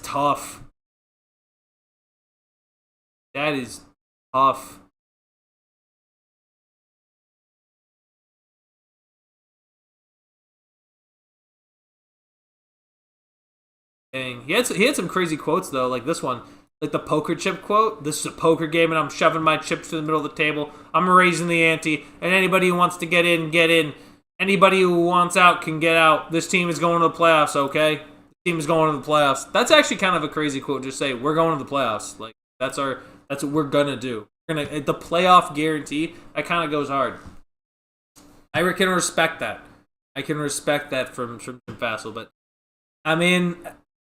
tough. That is tough. He had some crazy quotes though, like this one, like the poker chip quote. This is a poker game, and I'm shoving my chips to the middle of the table. I'm raising the ante, and anybody who wants to get in, get in. Anybody who wants out can get out. This team is going to the playoffs, okay? The team is going to the playoffs. That's actually kind of a crazy quote. Just say we're going to the playoffs. Like that's what we're gonna do. The playoff guarantee. That kind of goes hard. I can respect that. I can respect that from Jim Fassel, but I mean,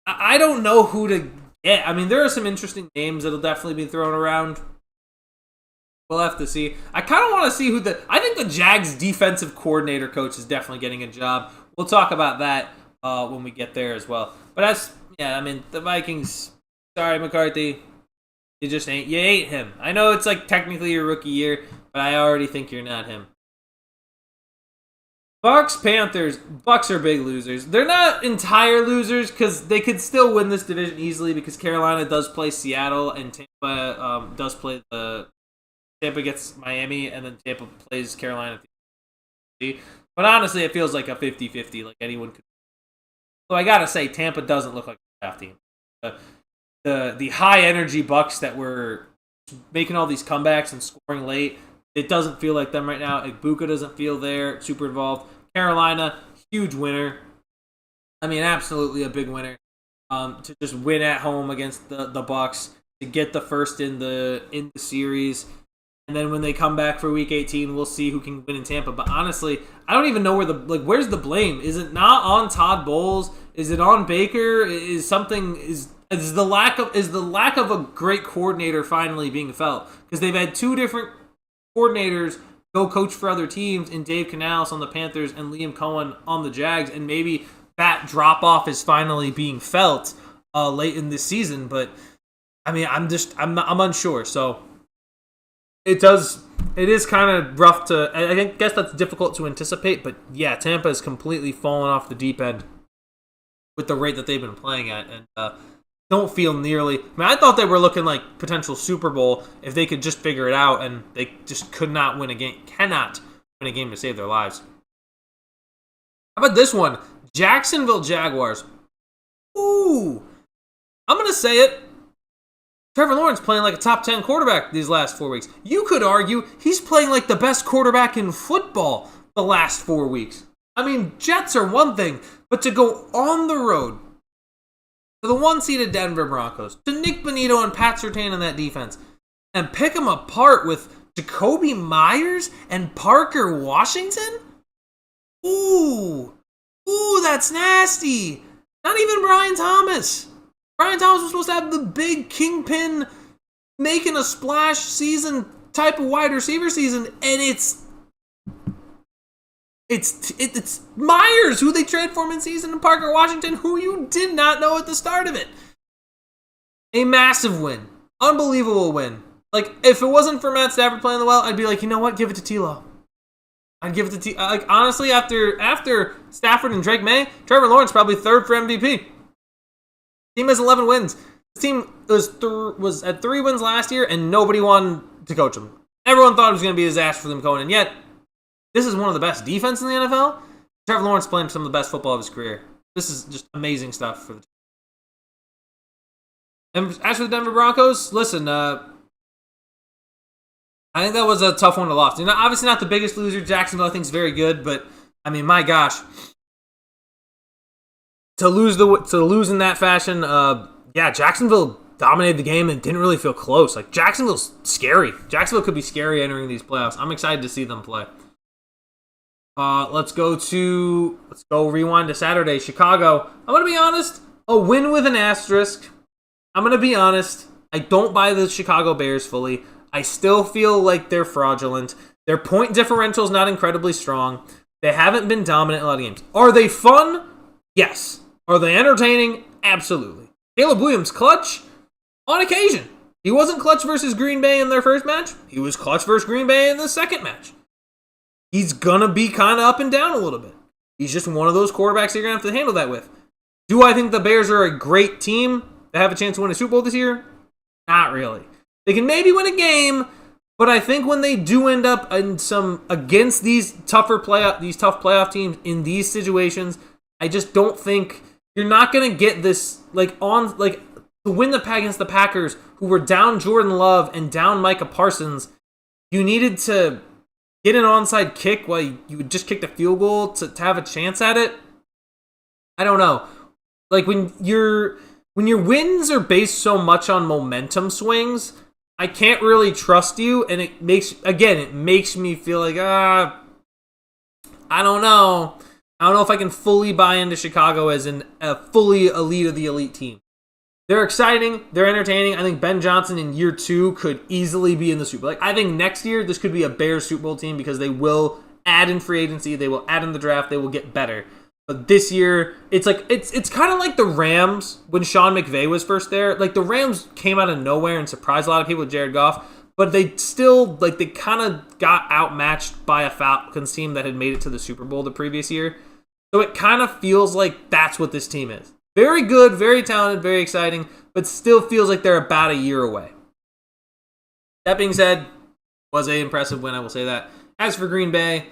I don't know who to get. I mean, there are some interesting names that'll definitely be thrown around. We'll have to see. I kind of want to see I think the Jags defensive coordinator coach is definitely getting a job. We'll talk about that when we get there as well. But the Vikings, sorry, McCarthy, you ain't him. I know it's like technically your rookie year, but I already think you're not him. Bucks, Panthers. Bucks are big losers. They're not entire losers because they could still win this division easily because Carolina does play Seattle and Tampa does play Tampa gets Miami and then Tampa plays Carolina. But honestly, it feels like a 50-50. Like anyone could. So I gotta say, Tampa doesn't look like a playoff team. The high energy Bucks that were making all these comebacks and scoring late, it doesn't feel like them right now. Ibuka doesn't feel there, super involved. Carolina, huge winner. I mean, absolutely a big winner. To just win at home against the Bucks, to get the first in the series, and then when they come back for Week 18, we'll see who can win in Tampa. But honestly, I don't even know where's the blame? Is it not on Todd Bowles? Is it on Baker? Is the lack of a great coordinator finally being felt? Because they've had two different coordinators go coach for other teams in Dave Canales on the Panthers and Liam Cohen on the Jags, and maybe that drop-off is finally being felt late in this season. But, I mean, I'm unsure. So, it is kind of rough to, I guess that's difficult to anticipate, but yeah, Tampa has completely fallen off the deep end with the rate that they've been playing at, and don't feel nearly, I thought they were looking like potential Super Bowl if they could just figure it out, and they just cannot win a game to save their lives. How about this one? Jacksonville Jaguars. Ooh, I'm going to say it. Trevor Lawrence playing like a top 10 quarterback these last 4 weeks. You could argue he's playing like the best quarterback in football the last 4 weeks. I mean, Jets are one thing, but to go on the road to the one-seeded Denver Broncos, to Nick Bonito and Pat Surtain in that defense, and pick them apart with Jacoby Myers and Parker Washington? Ooh, that's nasty. Not even Brian Thomas. Brian Thomas was supposed to have the big kingpin making a splash season type of wide receiver season, and it's Myers, who they trade for in-season, and Parker Washington, who you did not know at the start of it. A massive win. Unbelievable win. Like, if it wasn't for Matt Stafford playing well, I'd be like, you know what? Give it to T-Law. I'd give it to T-Law. Like, honestly, after Stafford and Drake May, Trevor Lawrence probably third for MVP. Team has 11 wins. This team was at 3 wins last year, and nobody wanted to coach them. Everyone thought it was going to be a disaster for them going, and yet this is one of the best defense in the NFL. Trevor Lawrence playing some of the best football of his career. This is just amazing stuff for the team. And as for the Denver Broncos, listen, I think that was a tough one to lose. You know, obviously not the biggest loser. Jacksonville, I think, is very good, but I mean, my gosh, to lose in that fashion, Jacksonville dominated the game and didn't really feel close. Like, Jacksonville's scary. Jacksonville could be scary entering these playoffs. I'm excited to see them play. Let's go rewind to Saturday. Chicago. I'm going to be honest, a win with an asterisk. I'm going to be honest, I don't buy the Chicago Bears fully. I still feel like they're fraudulent. Their point differential is not incredibly strong. They haven't been dominant in a lot of games. Are they fun? Yes. Are they entertaining? Absolutely. Caleb Williams, clutch? On occasion. He wasn't clutch versus Green Bay in their first match. He was clutch versus Green Bay in the second match. He's going to be kind of up and down a little bit. He's just one of those quarterbacks you're going to have to handle that with. Do I think the Bears are a great team that have a chance to win a Super Bowl this year? Not really. They can maybe win a game, but I think when they do end up in against these tough playoff teams in these situations, I just don't think you're not going to get this to win against the Packers, who were down Jordan Love and down Micah Parsons. You needed to get an onside kick while you would just kick the field goal to have a chance at it. I don't know. Like, when your wins are based so much on momentum swings, I can't really trust you, and it makes me feel like, I don't know. I don't know if I can fully buy into Chicago as a fully elite of the elite team. They're exciting. They're entertaining. I think Ben Johnson in year 2 could easily be in the Super Bowl. Like, I think next year this could be a Bears Super Bowl team because they will add in free agency. They will add in the draft. They will get better. But this year, it's kind of like the Rams when Sean McVay was first there. Like, the Rams came out of nowhere and surprised a lot of people with Jared Goff, but they still, they kind of got outmatched by a Falcons team that had made it to the Super Bowl the previous year. So it kind of feels like that's what this team is. Very good, very talented, very exciting, but still feels like they're about a year away. That being said, was an impressive win, I will say that. As for Green Bay,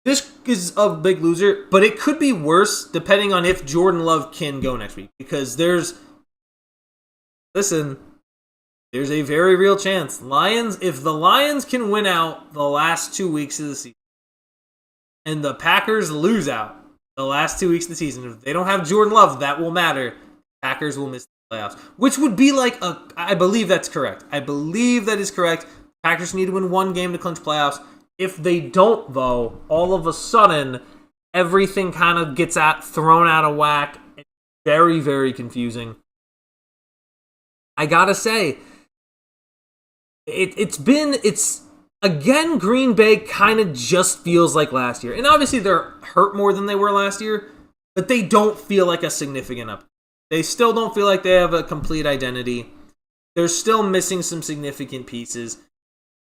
this is a big loser, but it could be worse depending on if Jordan Love can go next week. Because there's a very real chance. If the Lions can win out the last 2 weeks of the season, and the Packers lose out the last 2 weeks of the season, if they don't have Jordan Love, that will matter. Packers will miss the playoffs, which would be I believe that's correct. I believe that is correct. Packers need to win one game to clinch playoffs. If they don't, though, all of a sudden, everything kind of gets thrown out of whack. It's very, very confusing. I gotta say, it's again, Green Bay kind of just feels like last year. And obviously they're hurt more than they were last year, but they don't feel like a significant up. They still don't feel like they have a complete identity. They're still missing some significant pieces.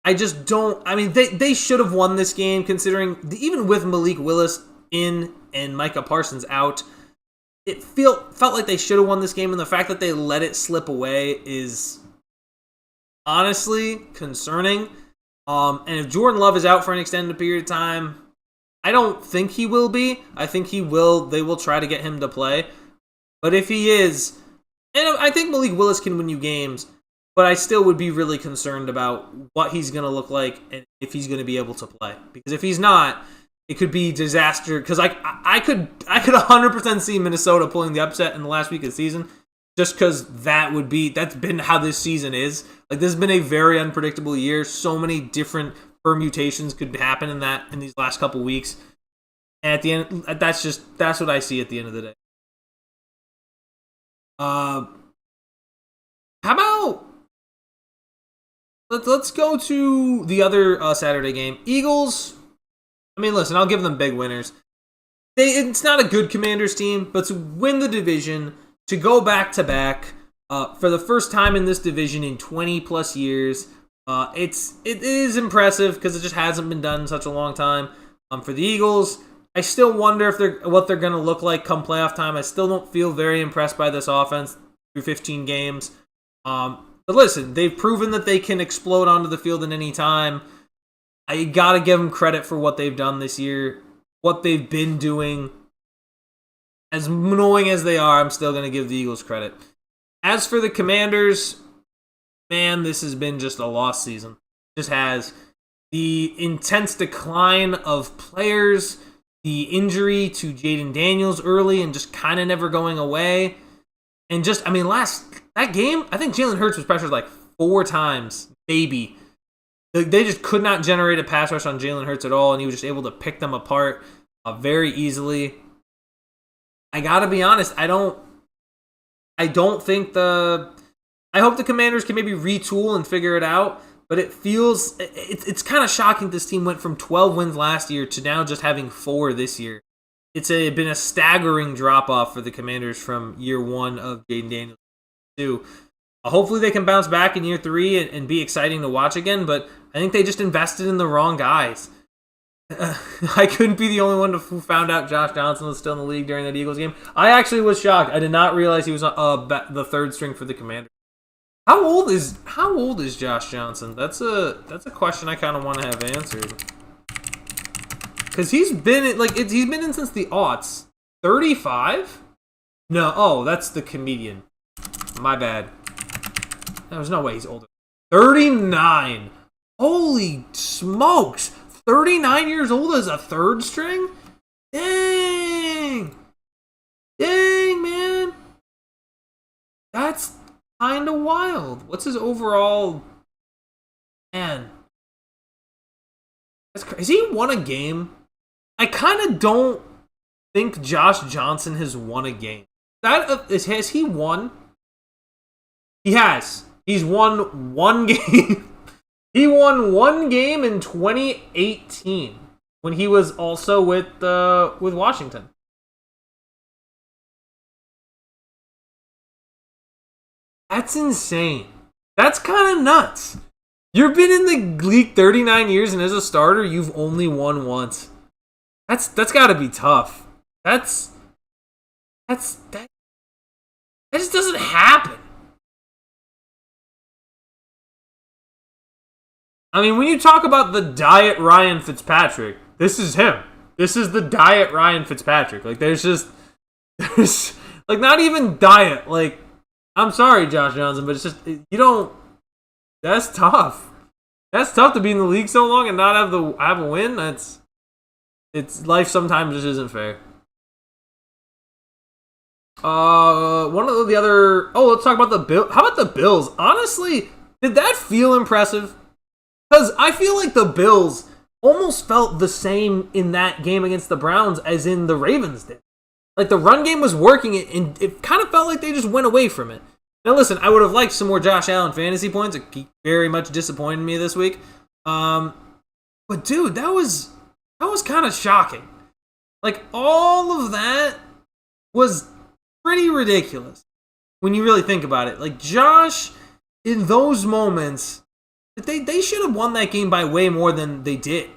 I just don't... I mean, they should have won this game, considering even with Malik Willis in and Micah Parsons out, it felt like they should have won this game, and the fact that they let it slip away is honestly concerning. And if Jordan Love is out for an extended period of time, I don't think he will be. I think they will try to get him to play. But if he is, and I think Malik Willis can win you games, but I still would be really concerned about what he's going to look like and if he's going to be able to play. Because if he's not, it could be disaster. Because I could 100% see Minnesota pulling the upset in the last week of the season, just because that's been how this season is. Like, this has been a very unpredictable year. So many different permutations could happen in these last couple weeks. And at the end, that's what I see at the end of the day. How about let's go to the other Saturday game. Eagles. I mean, listen, I'll give them big winners. It's not a good Commanders team, but to win the division, to go back-to-back for the first time in this division in 20-plus years, it is impressive because it just hasn't been done in such a long time. For the Eagles, I still wonder what they're going to look like come playoff time. I still don't feel very impressed by this offense through 15 games. But listen, they've proven that they can explode onto the field at any time. I got to give them credit for what they've done this year, what they've been doing. As annoying as they are, I'm still going to give the Eagles credit. As for the Commanders, man, this has been just a lost season. It just has. The intense decline of players, the injury to Jaden Daniels early and just kind of never going away. And just, I mean, that game, I think Jalen Hurts was pressured like 4 times, maybe. They just could not generate a pass rush on Jalen Hurts at all, and he was just able to pick them apart very easily. I gotta be honest, I don't think I hope the Commanders can maybe retool and figure it out, but it's kind of shocking this team went from 12 wins last year to now just having 4 this year. It's been a staggering drop-off for the Commanders from year 1 of Jaden Daniels to hopefully they can bounce back in year 3 and be exciting to watch again, but I think they just invested in the wrong guys. I couldn't be the only one who found out Josh Johnson was still in the league during that Eagles game. I actually was shocked. I did not realize he was the 3rd string for the Commanders. How old is Josh Johnson? That's a question I kind of want to have answered. Because he's been in since the aughts. 35? No, that's the comedian. My bad. There's no way he's older. 39. Holy smokes. 39 years old as a 3rd string? Dang. Dang, man. That's kind of wild. What's his overall... Man. Has he won a game? I kind of don't think Josh Johnson has won a game. Has he won? He has. He's won 1 game. He won 1 game in 2018 when he was also with Washington. That's insane. That's kind of nuts. You've been in the league 39 years, and as a starter, you've only won once. That's got to be tough. That just doesn't happen. I mean, when you talk about the diet Ryan Fitzpatrick, this is him. This is the diet Ryan Fitzpatrick. Like, there's like not even diet. Like, I'm sorry, Josh Johnson, but it's just that's tough. That's tough to be in the league so long and not have a win. It's life sometimes just isn't fair. One of the other. Oh, let's talk about the Bills. How about the Bills? Honestly, did that feel impressive? Because I feel like the Bills almost felt the same in that game against the Browns as in the Ravens did. Like, the run game was working, and it kind of felt like they just went away from it. Now, listen, I would have liked some more Josh Allen fantasy points. He very much disappointed me this week. But dude, that was kind of shocking. Like, all of that was pretty ridiculous when you really think about it. Like, Josh, in those moments, they should have won that game by way more than they did.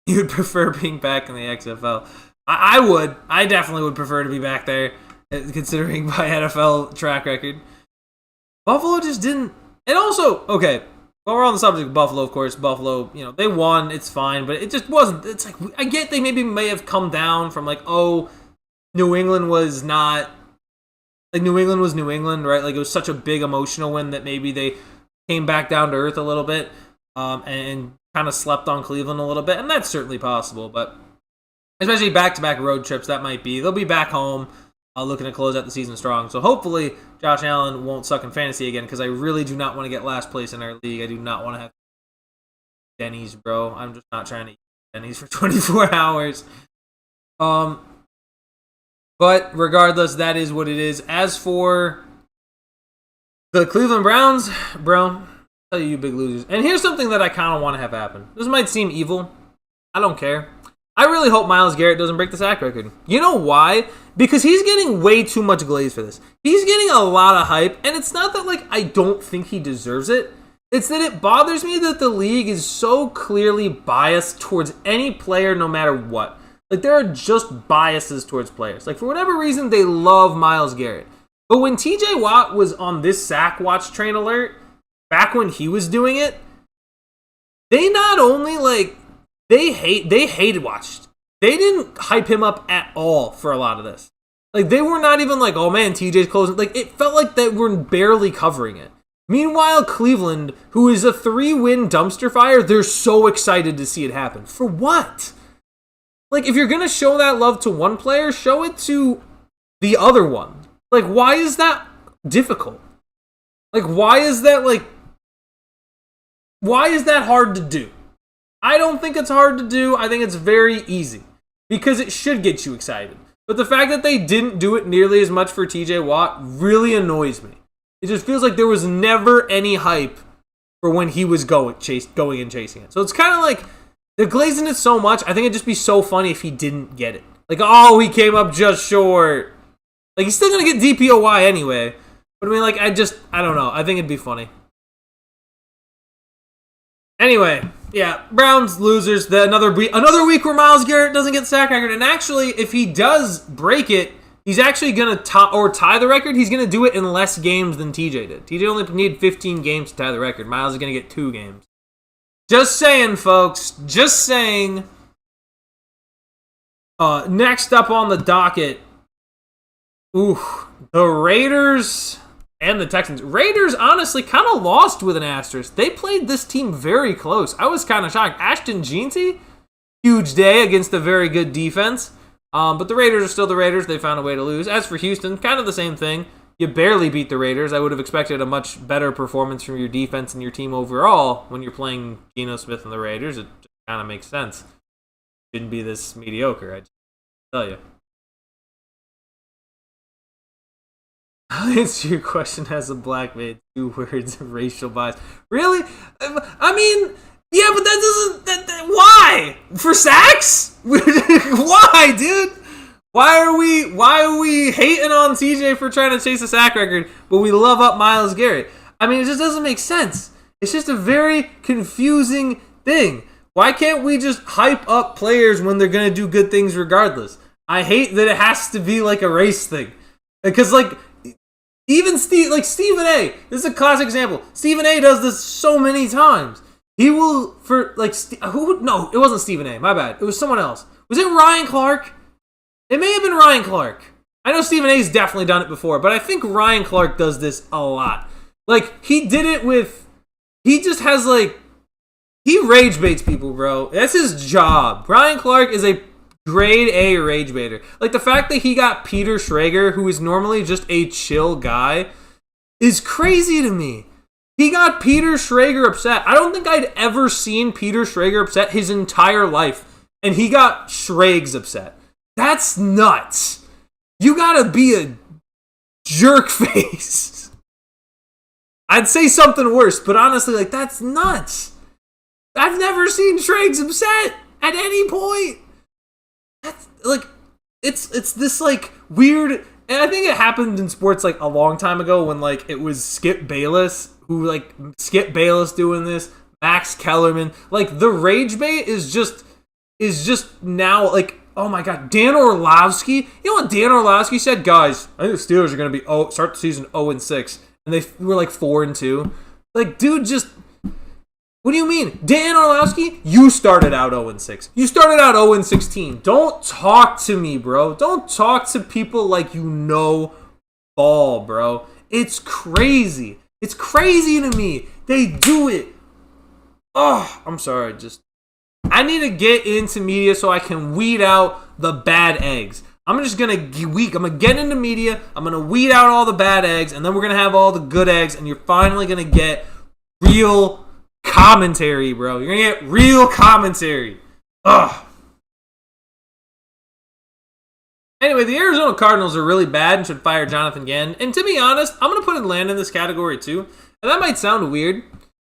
You'd prefer being back in the XFL. I would. I definitely would prefer to be back there, considering my NFL track record. Buffalo just didn't. And also, okay, while we're on the subject of Buffalo, of course, Buffalo, they won. It's fine, but it just wasn't. It's like, I get they may have come down from, like, oh, New England was not. Like, New England was New England, right? Like, it was such a big emotional win that maybe they came back down to earth a little bit and kind of slept on Cleveland a little bit. And that's certainly possible, but especially back-to-back road trips, that might be. They'll be back home looking to close out the season strong. So hopefully Josh Allen won't suck in fantasy again, because I really do not want to get last place in our league. I do not want to have Denny's, bro. I'm just not trying to eat Denny's for 24 hours. But regardless, that is what it is. As for the Cleveland Browns, bro, I'll tell you big losers. And here's something that I kind of want to have happen. This might seem evil. I don't care. I really hope Myles Garrett doesn't break the sack record. You know why? Because he's getting way too much glaze for this. He's getting a lot of hype, and it's not that, like, I don't think he deserves it. It's that it bothers me that the league is so clearly biased towards any player no matter what. Like, there are just biases towards players. Like, for whatever reason, they love Myles Garrett. But when TJ Watt was on this sack watch train alert, back when he was doing it, they not only, like, they hated watched. They didn't hype him up at all for a lot of this. Like, they were not even like, oh man, TJ's closing. Like, it felt like they were barely covering it. Meanwhile, Cleveland, who is a 3-win dumpster fire, they're so excited to see it happen. For what? Like, if you're going to show that love to one player, show it to the other one. Like, why is that difficult? Like, why is that hard to do? I don't think it's hard to do. I think it's very easy, because it should get you excited. But the fact that they didn't do it nearly as much for TJ Watt really annoys me. It just feels like there was never any hype for when he was going and chasing it. So it's kind of like, they're glazing it so much, I think it'd just be so funny if he didn't get it. Like, oh, he came up just short. Like, he's still going to get DPOY anyway. But I mean, like, I don't know. I think it'd be funny. Anyway, yeah, Browns losers. Another week where Myles Garrett doesn't get sack record. And actually, if he does break it, he's actually going to tie the record. He's going to do it in less games than TJ did. TJ only needed 15 games to tie the record. Myles is going to get 2 games. Just saying, folks. Just saying. Next up on the docket. The Raiders and the Texans. Raiders, honestly, kind of lost with an asterisk. They played this team very close. I was kind of shocked. Ashton Jeanty, huge day against a very good defense. But the Raiders are still the Raiders. They found a way to lose. As for Houston, kind of the same thing. You barely beat the Raiders. I would have expected a much better performance from your defense and your team overall when you're playing Geno Smith and the Raiders. It just kind of makes sense. It shouldn't be this mediocre, I just tell you. I'll answer your question as a black man. 2 words of racial bias. Really? I mean, yeah, but that doesn't... why? For sacks? Why, dude? Why are we hating on TJ for trying to chase a sack record, but we love up Myles Garrett? I mean, it just doesn't make sense. It's just a very confusing thing. Why can't we just hype up players when they're going to do good things regardless? I hate that it has to be like a race thing. Because, like, even Stephen A. This is a classic example. Stephen A. does this so many times. He will, no, it wasn't Stephen A. My bad. It was someone else. Was it Ryan Clark? It may have been Ryan Clark. I know Stephen A's definitely done it before, but I think Ryan Clark does this a lot. Like, he did it with... He just has, like... He rage baits people, bro. That's his job. Ryan Clark is a grade A rage baiter. Like, the fact that he got Peter Schrager, who is normally just a chill guy, is crazy to me. He got Peter Schrager upset. I don't think I'd ever seen Peter Schrager upset his entire life, and he got Schrags upset. That's nuts. You gotta be a jerk face. I'd say something worse, but honestly, like, that's nuts. I've never seen Triggs upset at any point. That's like, it's this like weird, and I think it happened in sports like a long time ago when like it was Skip Bayless doing this, Max Kellerman, like the rage bait is just now like, oh my god, Dan Orlovsky. You know what Dan Orlovsky said? Guys, I think the Steelers are going to be start the season 0-6, and they were like 4-2. Like, dude, just. What do you mean? Dan Orlovsky, you started out 0-6. You started out 0-16. Don't talk to me, bro. Don't talk to people like you know ball, bro. It's crazy. It's crazy to me. They do it. Oh, I'm sorry. I need to get into media so I can weed out the bad eggs. I'm just going to get into media. I'm going to weed out all the bad eggs, and then we're going to have all the good eggs, and you're finally going to get real commentary, bro. You're gonna get real commentary. Ugh. Anyway, the Arizona Cardinals are really bad and should fire Jonathan Gannon. And to be honest, I'm gonna put Atlanta in this category too. And that might sound weird.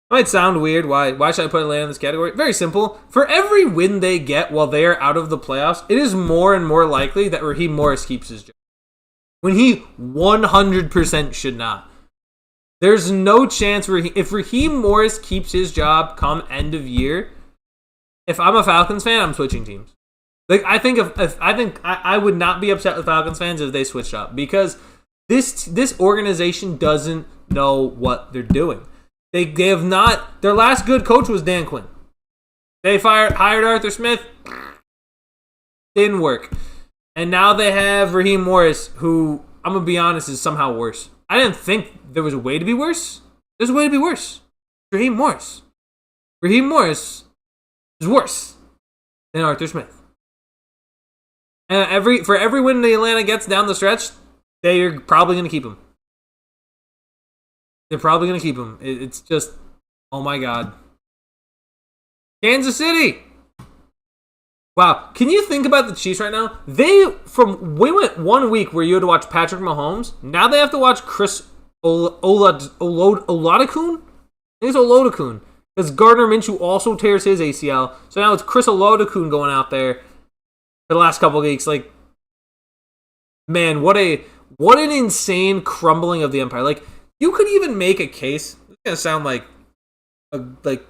Why should I put Atlanta in this category? Very simple. For every win they get while they are out of the playoffs, it is more and more likely that Raheem Morris keeps his job, when he 100% should not. There's no chance if Raheem Morris keeps his job come end of year, if I'm a Falcons fan, I'm switching teams. Like, I think I would not be upset with Falcons fans if they switched up, because this organization doesn't know what they're doing. They have not. Their last good coach was Dan Quinn. They hired Arthur Smith. Didn't work. And now they have Raheem Morris, who, I'm going to be honest, is somehow worse. I didn't think there was a way to be worse. There's a way to be worse. Raheem Morris. Raheem Morris is worse than Arthur Smith. And for every win the Atlanta gets down the stretch, they're probably going to keep him. They're probably going to keep him. It's just, oh my God. Kansas City. Wow, can you think about the Chiefs right now? We went 1 week where you had to watch Patrick Mahomes. Now they have to watch Chris Oladokun. I think it's Oladokun, because Gardner Minshew also tears his ACL. So now it's Chris Oladokun going out there for the last couple of weeks. Like, man, what an insane crumbling of the empire. Like, you could even make a case. It's gonna sound like the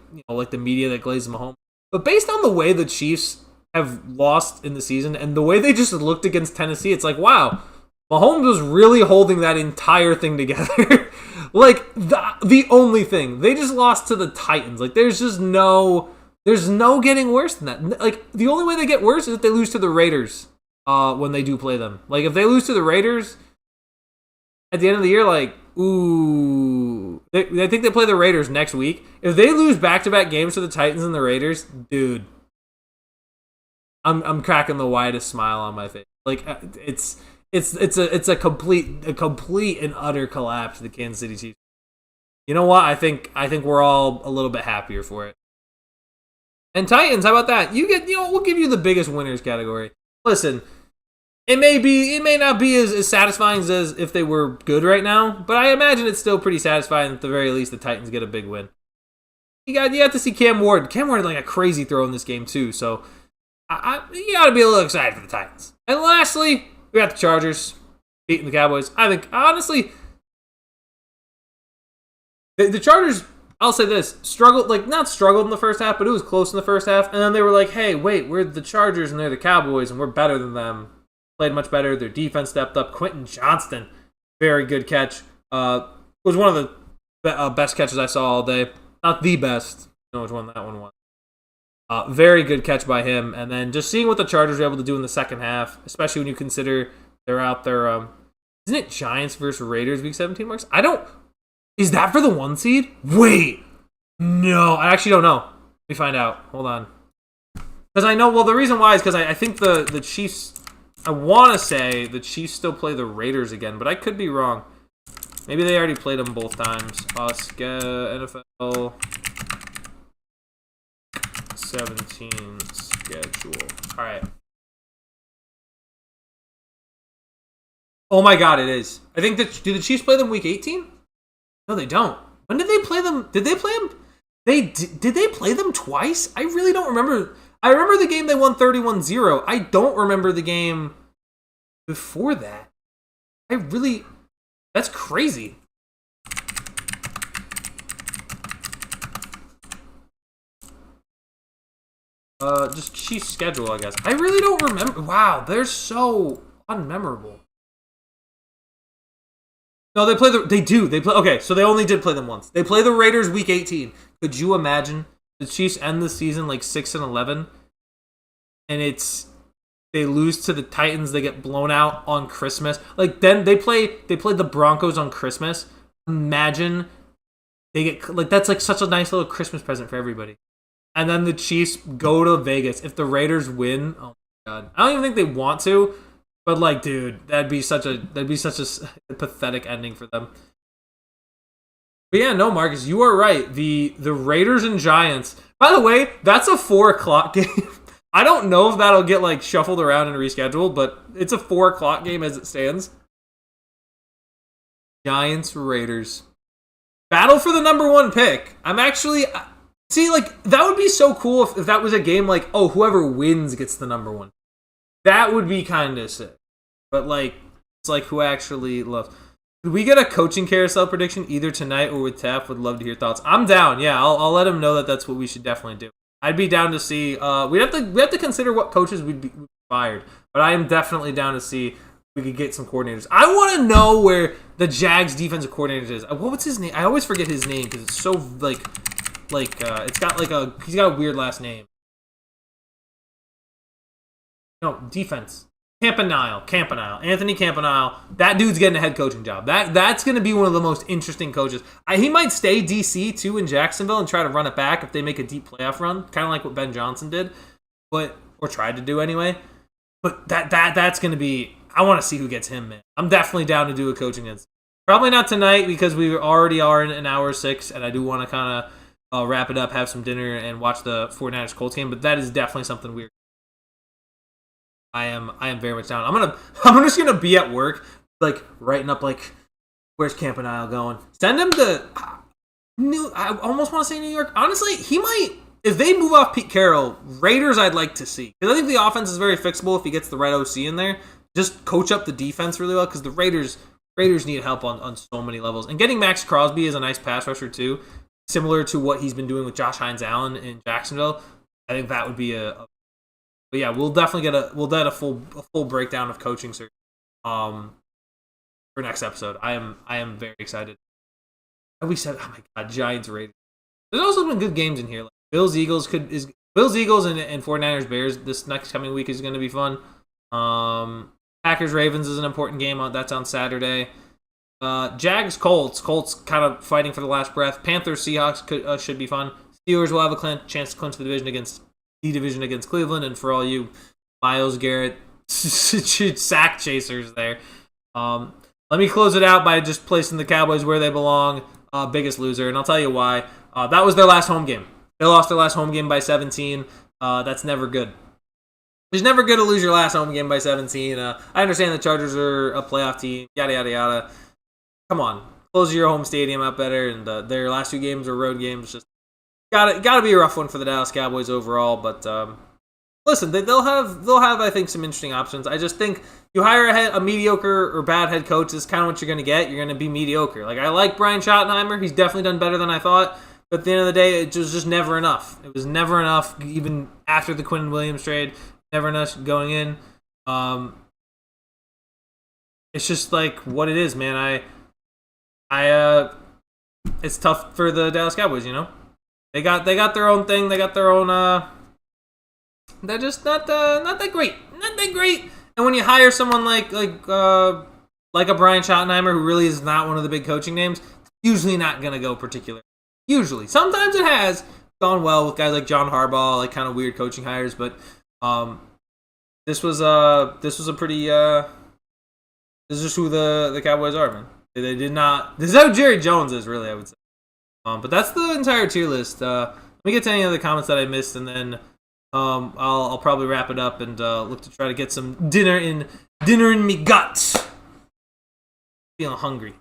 media that glazes Mahomes, but based on the way the Chiefs have lost in the season and the way they just looked against Tennessee, it's like, wow, Mahomes was really holding that entire thing together. Like, the only thing, they just lost to the Titans. Like, there's no getting worse than that. Like, the only way they get worse is if they lose to the Raiders when they do play them. Like, if they lose to the Raiders at the end of the year, like, ooh, I think they play the Raiders next week. If they lose back-to-back games to the Titans and the Raiders, dude, I'm cracking the widest smile on my face. Like, it's a complete and utter collapse of the Kansas City Chiefs. You know what? I think we're all a little bit happier for it. And Titans, how about that? We'll give you the biggest winners category. Listen, it may not be as satisfying as if they were good right now, but I imagine it's still pretty satisfying at the very least the Titans get a big win. You have to see Cam Ward. Cam Ward had like a crazy throw in this game too, so you got to be a little excited for the Titans. And lastly, we got the Chargers beating the Cowboys. I think, honestly, the Chargers, I'll say this, not struggled in the first half, but it was close in the first half. And then they were like, hey, wait, we're the Chargers and they're the Cowboys and we're better than them. Played much better. Their defense stepped up. Quentin Johnston, very good catch. Was one of the best catches I saw all day. Not the best. No, which one that one was. Very good catch by him. And then just seeing what the Chargers were able to do in the second half, especially when you consider they're out there. Isn't it Giants versus Raiders week 17 marks? Is that for the 1 seed? Wait. No, I actually don't know. Let me find out. Hold on. Because I know, well, the reason why is because I think the Chiefs, I want to say the Chiefs still play the Raiders again, but I could be wrong. Maybe they already played them both times. NFL 17 schedule. All right. Oh my God, it is. I think do the Chiefs play them week 18? No, they don't. When did they play them? Did they play them? Did they play them twice? I really don't remember. I remember the game they won 31-0. I don't remember the game before that. That's crazy. Just Chiefs schedule, I guess. I really don't remember. Wow, they're so unmemorable. No, they play okay, so they only did play them once. They play the Raiders week 18. Could you imagine the Chiefs end the season like 6-11 and they lose to the Titans, they get blown out on Christmas. Like then they play the Broncos on Christmas. Imagine they get like that's like such a nice little Christmas present for everybody. And then the Chiefs go to Vegas. If the Raiders win, oh my god. I don't even think they want to, but like, dude, that'd be such a pathetic ending for them. But yeah, no, Marcus, you are right. The Raiders and Giants. By the way, that's a 4:00 game. I don't know if that'll get like shuffled around and rescheduled, but it's a 4:00 game as it stands. Giants, Raiders. Battle for the number 1 pick. I'm actually... See, like, that would be so cool if that was a game like, oh, whoever wins gets the number 1. That would be kind of sick. But, like, it's like who actually loves... Could we get a coaching carousel prediction either tonight or with Taff? Would love to hear thoughts. I'm down. Yeah, I'll let him know that that's what we should definitely do. I'd be down to see... we have to consider what coaches would be fired. But I am definitely down to see if we could get some coordinators. I want to know where the Jags defensive coordinator is. What's his name? I always forget his name because it's so, like it's got like he's got a weird last name. No, defense. Campanile. Anthony Campanile. That dude's getting a head coaching job. That's going to be one of the most interesting coaches. He might stay DC too in Jacksonville and try to run it back if they make a deep playoff run, kind of like what Ben Johnson did, or tried to do anyway. But that's going to be. I want to see who gets him, man. I'm definitely down to do a coaching against. Probably not tonight because we already are in an hour 6, and I do want to kind of. Wrap it up, have some dinner, and watch the 49ers Colts game. But that is definitely something weird. I am very much down. I'm just gonna be at work, like writing up like, where's Campanile going? Send him to I almost want to say New York. Honestly, he might if they move off Pete Carroll. Raiders, I'd like to see because I think the offense is very fixable if he gets the right OC in there. Just coach up the defense really well because the Raiders need help on so many levels. And getting Max Crosby is a nice pass rusher too. Similar to what he's been doing with Josh Hines-Allen in Jacksonville, I think that would be But yeah, we'll definitely get a full breakdown of coaching search, for next episode. I am very excited. We said, oh my god, Giants Raiders. There's also been good games in here. Like Bills Eagles and 49ers Bears this next coming week is going to be fun. Packers Ravens is an important game. That's on Saturday. Jags Colts kind of fighting for the last breath. Panthers Seahawks should be fun. Steelers will have a chance to clinch the division against Cleveland, and for all you Myles Garrett sack chasers there, let me close it out by just placing the Cowboys where they belong. Biggest loser, and I'll tell you why. That was their last home game. They lost their last home game by 17. That's never good. It's never good to lose your last home game by 17. I understand the Chargers are a playoff team. Yada yada yada. Come on, close your home stadium out better, and their last 2 games are road games. Just gotta be a rough one for the Dallas Cowboys overall. But listen, they'll have I think some interesting options. I just think you hire a mediocre or bad head coach, this is kind of what you're gonna get. You're gonna be mediocre. Like I like Brian Schottenheimer, he's definitely done better than I thought. But at the end of the day, it was just never enough. It was never enough, even after the Quinn Williams trade. Never enough going in. It's just like what it is, man. It's tough for the Dallas Cowboys, you know. They got their own thing. They got their own. They're just not that great. Not that great. And when you hire someone like a Brian Schottenheimer, who really is not one of the big coaching names, it's usually not gonna go particular. Usually, sometimes it has gone well with guys like John Harbaugh, like kind of weird coaching hires, but this was a pretty. This is just who the Cowboys are, man. They did not. This is how Jerry Jones is, really, I would say. But that's the entire tier list. Let me get to any other comments that I missed, and then I'll probably wrap it up and look to try to get some dinner in me guts. Feeling hungry.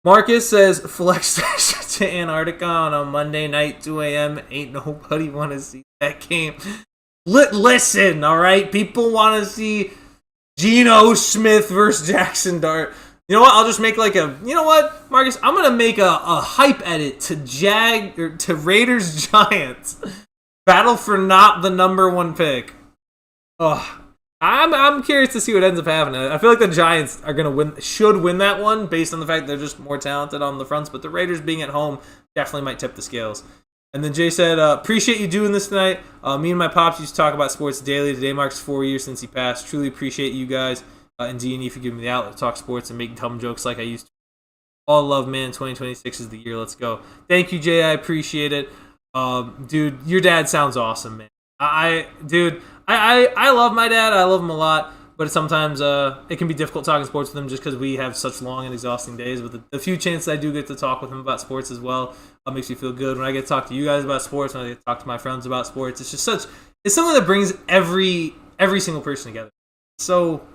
Marcus says flex sessions. to Antarctica on a Monday night, 2 a.m. Ain't nobody want to see that game. Listen, all right? People want to see Geno Smith versus Jackson Dart. You know what? I'll just make like a... You know what, Marcus? I'm going to make a hype edit to Raiders Giants. Battle for not the number one pick. Oh, I'm curious to see what ends up happening. I feel like the Giants are gonna should win that one based on the fact they're just more talented on the fronts. But the Raiders being at home definitely might tip the scales. And then Jay said, appreciate you doing this tonight. Me and my pops used to talk about sports daily. Today marks 4 years since he passed. Truly appreciate you guys and D&E for giving me the outlet to talk sports and make dumb jokes like I used to. All love, man. 2026 is the year. Let's go. Thank you, Jay. I appreciate it. Dude, your dad sounds awesome, man. I love my dad. I love him a lot, but sometimes it can be difficult talking sports with him just because we have such long and exhausting days. But the few chances I do get to talk with him about sports as well, makes me feel good. When I get to talk to you guys about sports, when I get to talk to my friends about sports, it's something that brings every single person together. So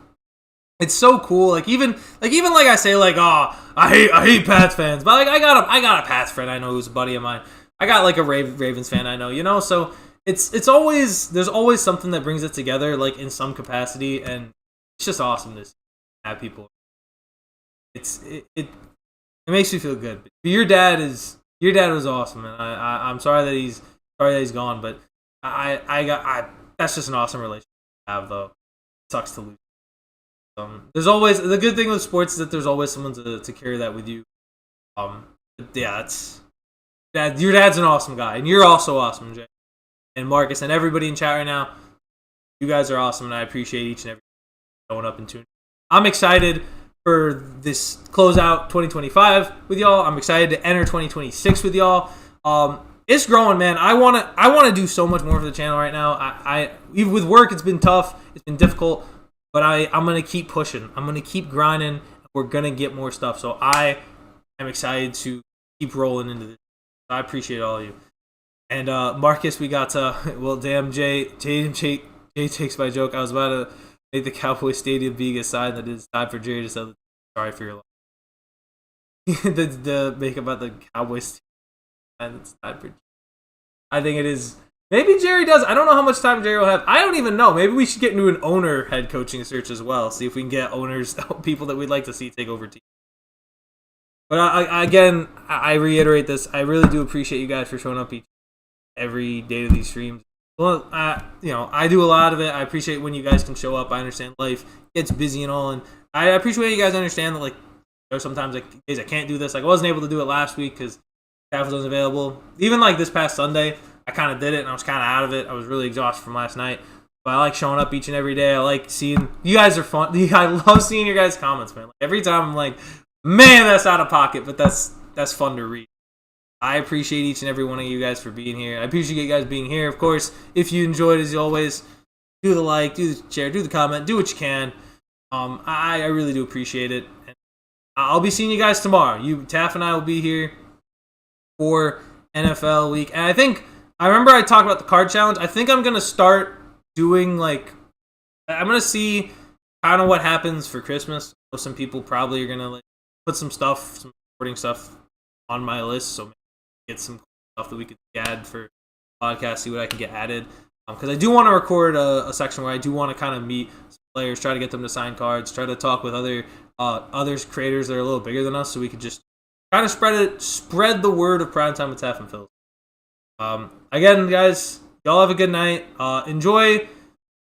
it's so cool. Like even like I say, like, oh, I hate Pats fans, but like I got a Pats friend I know who's a buddy of mine. I got like a Ravens fan I know, you know, so it's always, there's always something that brings it together, like in some capacity, and it's just awesome to have people. It makes me feel good. But your dad was awesome, and I'm sorry that he's gone, but that's just an awesome relationship to have, though. It sucks to lose. There's always, the good thing with sports is that there's always someone to carry that with you. Yeah, your dad's an awesome guy, and you're also awesome, Jay. And Marcus and everybody in chat right now, you guys are awesome, and I appreciate each and every showing up and tuning. I'm excited for this closeout 2025 with y'all. I'm excited to enter 2026 with y'all. It's growing, man. I want to do so much more for the channel right now. I even with work, it's been tough. It's been difficult, but I'm gonna keep pushing. I'm gonna keep grinding. We're gonna get more stuff. So I am excited to keep rolling into this. I appreciate all of you. And Marcus, we got well, damn, Jay takes my joke. I was about to make the Cowboy Stadium being a sign that it's time for Jerry to sell. Sorry for your life. the make about the Cowboy Stadium sign that's time for. I think it is. Maybe Jerry does. I don't know how much time Jerry will have. I don't even know. Maybe we should get into an owner head coaching search as well. See if we can get owners, people that we'd like to see take over teams. But I reiterate this. I really do appreciate you guys for showing up every day to these streams. Well, I do a lot of it. I appreciate when you guys can show up. I understand life gets busy and all, and I appreciate you guys understand that, like, there's sometimes like days I can't do this. Like, I wasn't able to do it last week because staff wasn't available. Even like this past Sunday, I kind of did it, and I was kind of out of it. I was really exhausted from last night. But I like showing up each and every day. I like seeing you guys are fun. I love seeing your guys' comments, man. Like, every time I'm like, man, that's out of pocket, but that's fun to read. I appreciate each and every one of you guys for being here. I appreciate you guys being here. Of course, if you enjoyed, as always, do the like, do the share, do the comment, do what you can. I really do appreciate it. And I'll be seeing you guys tomorrow. Taff and I will be here for NFL week. And I remember I talked about the card challenge. I think I'm going to start doing, like, I'm going to see kind of what happens for Christmas. I know some people probably are going to, like, put some recording stuff on my list, so maybe get some stuff that we could add for podcast, see what I can get added. Because I do want to record a section where I do want to kind of meet some players, try to get them to sign cards, try to talk with other creators that are a little bigger than us, so we could just kind of spread the word of Primetime with Taff and Phil. Again, guys, y'all have a good night. Enjoy.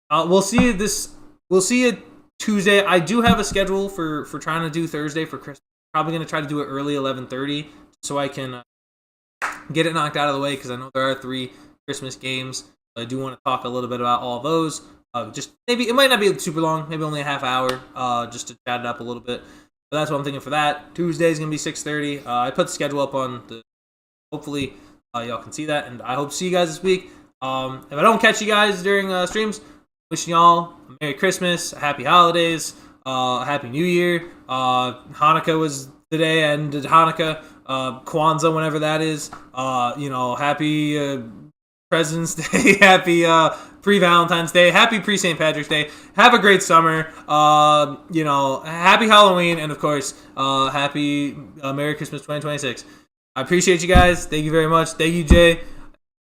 We'll see you Tuesday. I do have a schedule for trying to do Thursday for Christmas. Probably going to try to do it early, 11:30, so I can get it knocked out of the way, because I know there are 3 Christmas games. I do want to talk a little bit about all of those. Just maybe it might not be super long, maybe only a half hour, just to chat it up a little bit. But that's what I'm thinking for that. Tuesday is going to be 6:30. I put the schedule up on the. Hopefully, y'all can see that, and I hope to see you guys this week. If I don't catch you guys during streams, wishing y'all a Merry Christmas, a Happy Holidays, a Happy New Year. Hanukkah was today, and Hanukkah, Kwanzaa, whenever that is. Happy President's Day, happy pre-Valentine's Day, happy pre-St. Patrick's Day. Have a great summer. Happy Halloween, and of course, happy Merry Christmas 2026. I appreciate you guys. Thank you very much. Thank you, Jay.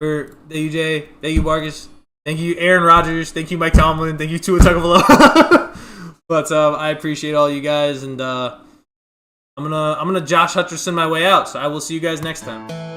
Thank you, Jay. Thank you, Marcus. Thank you, Aaron Rodgers. Thank you, Mike Tomlin. Thank you, Tua Tagovailoa. But I appreciate all you guys, and I'm gonna Josh Hutcherson my way out. So I will see you guys next time.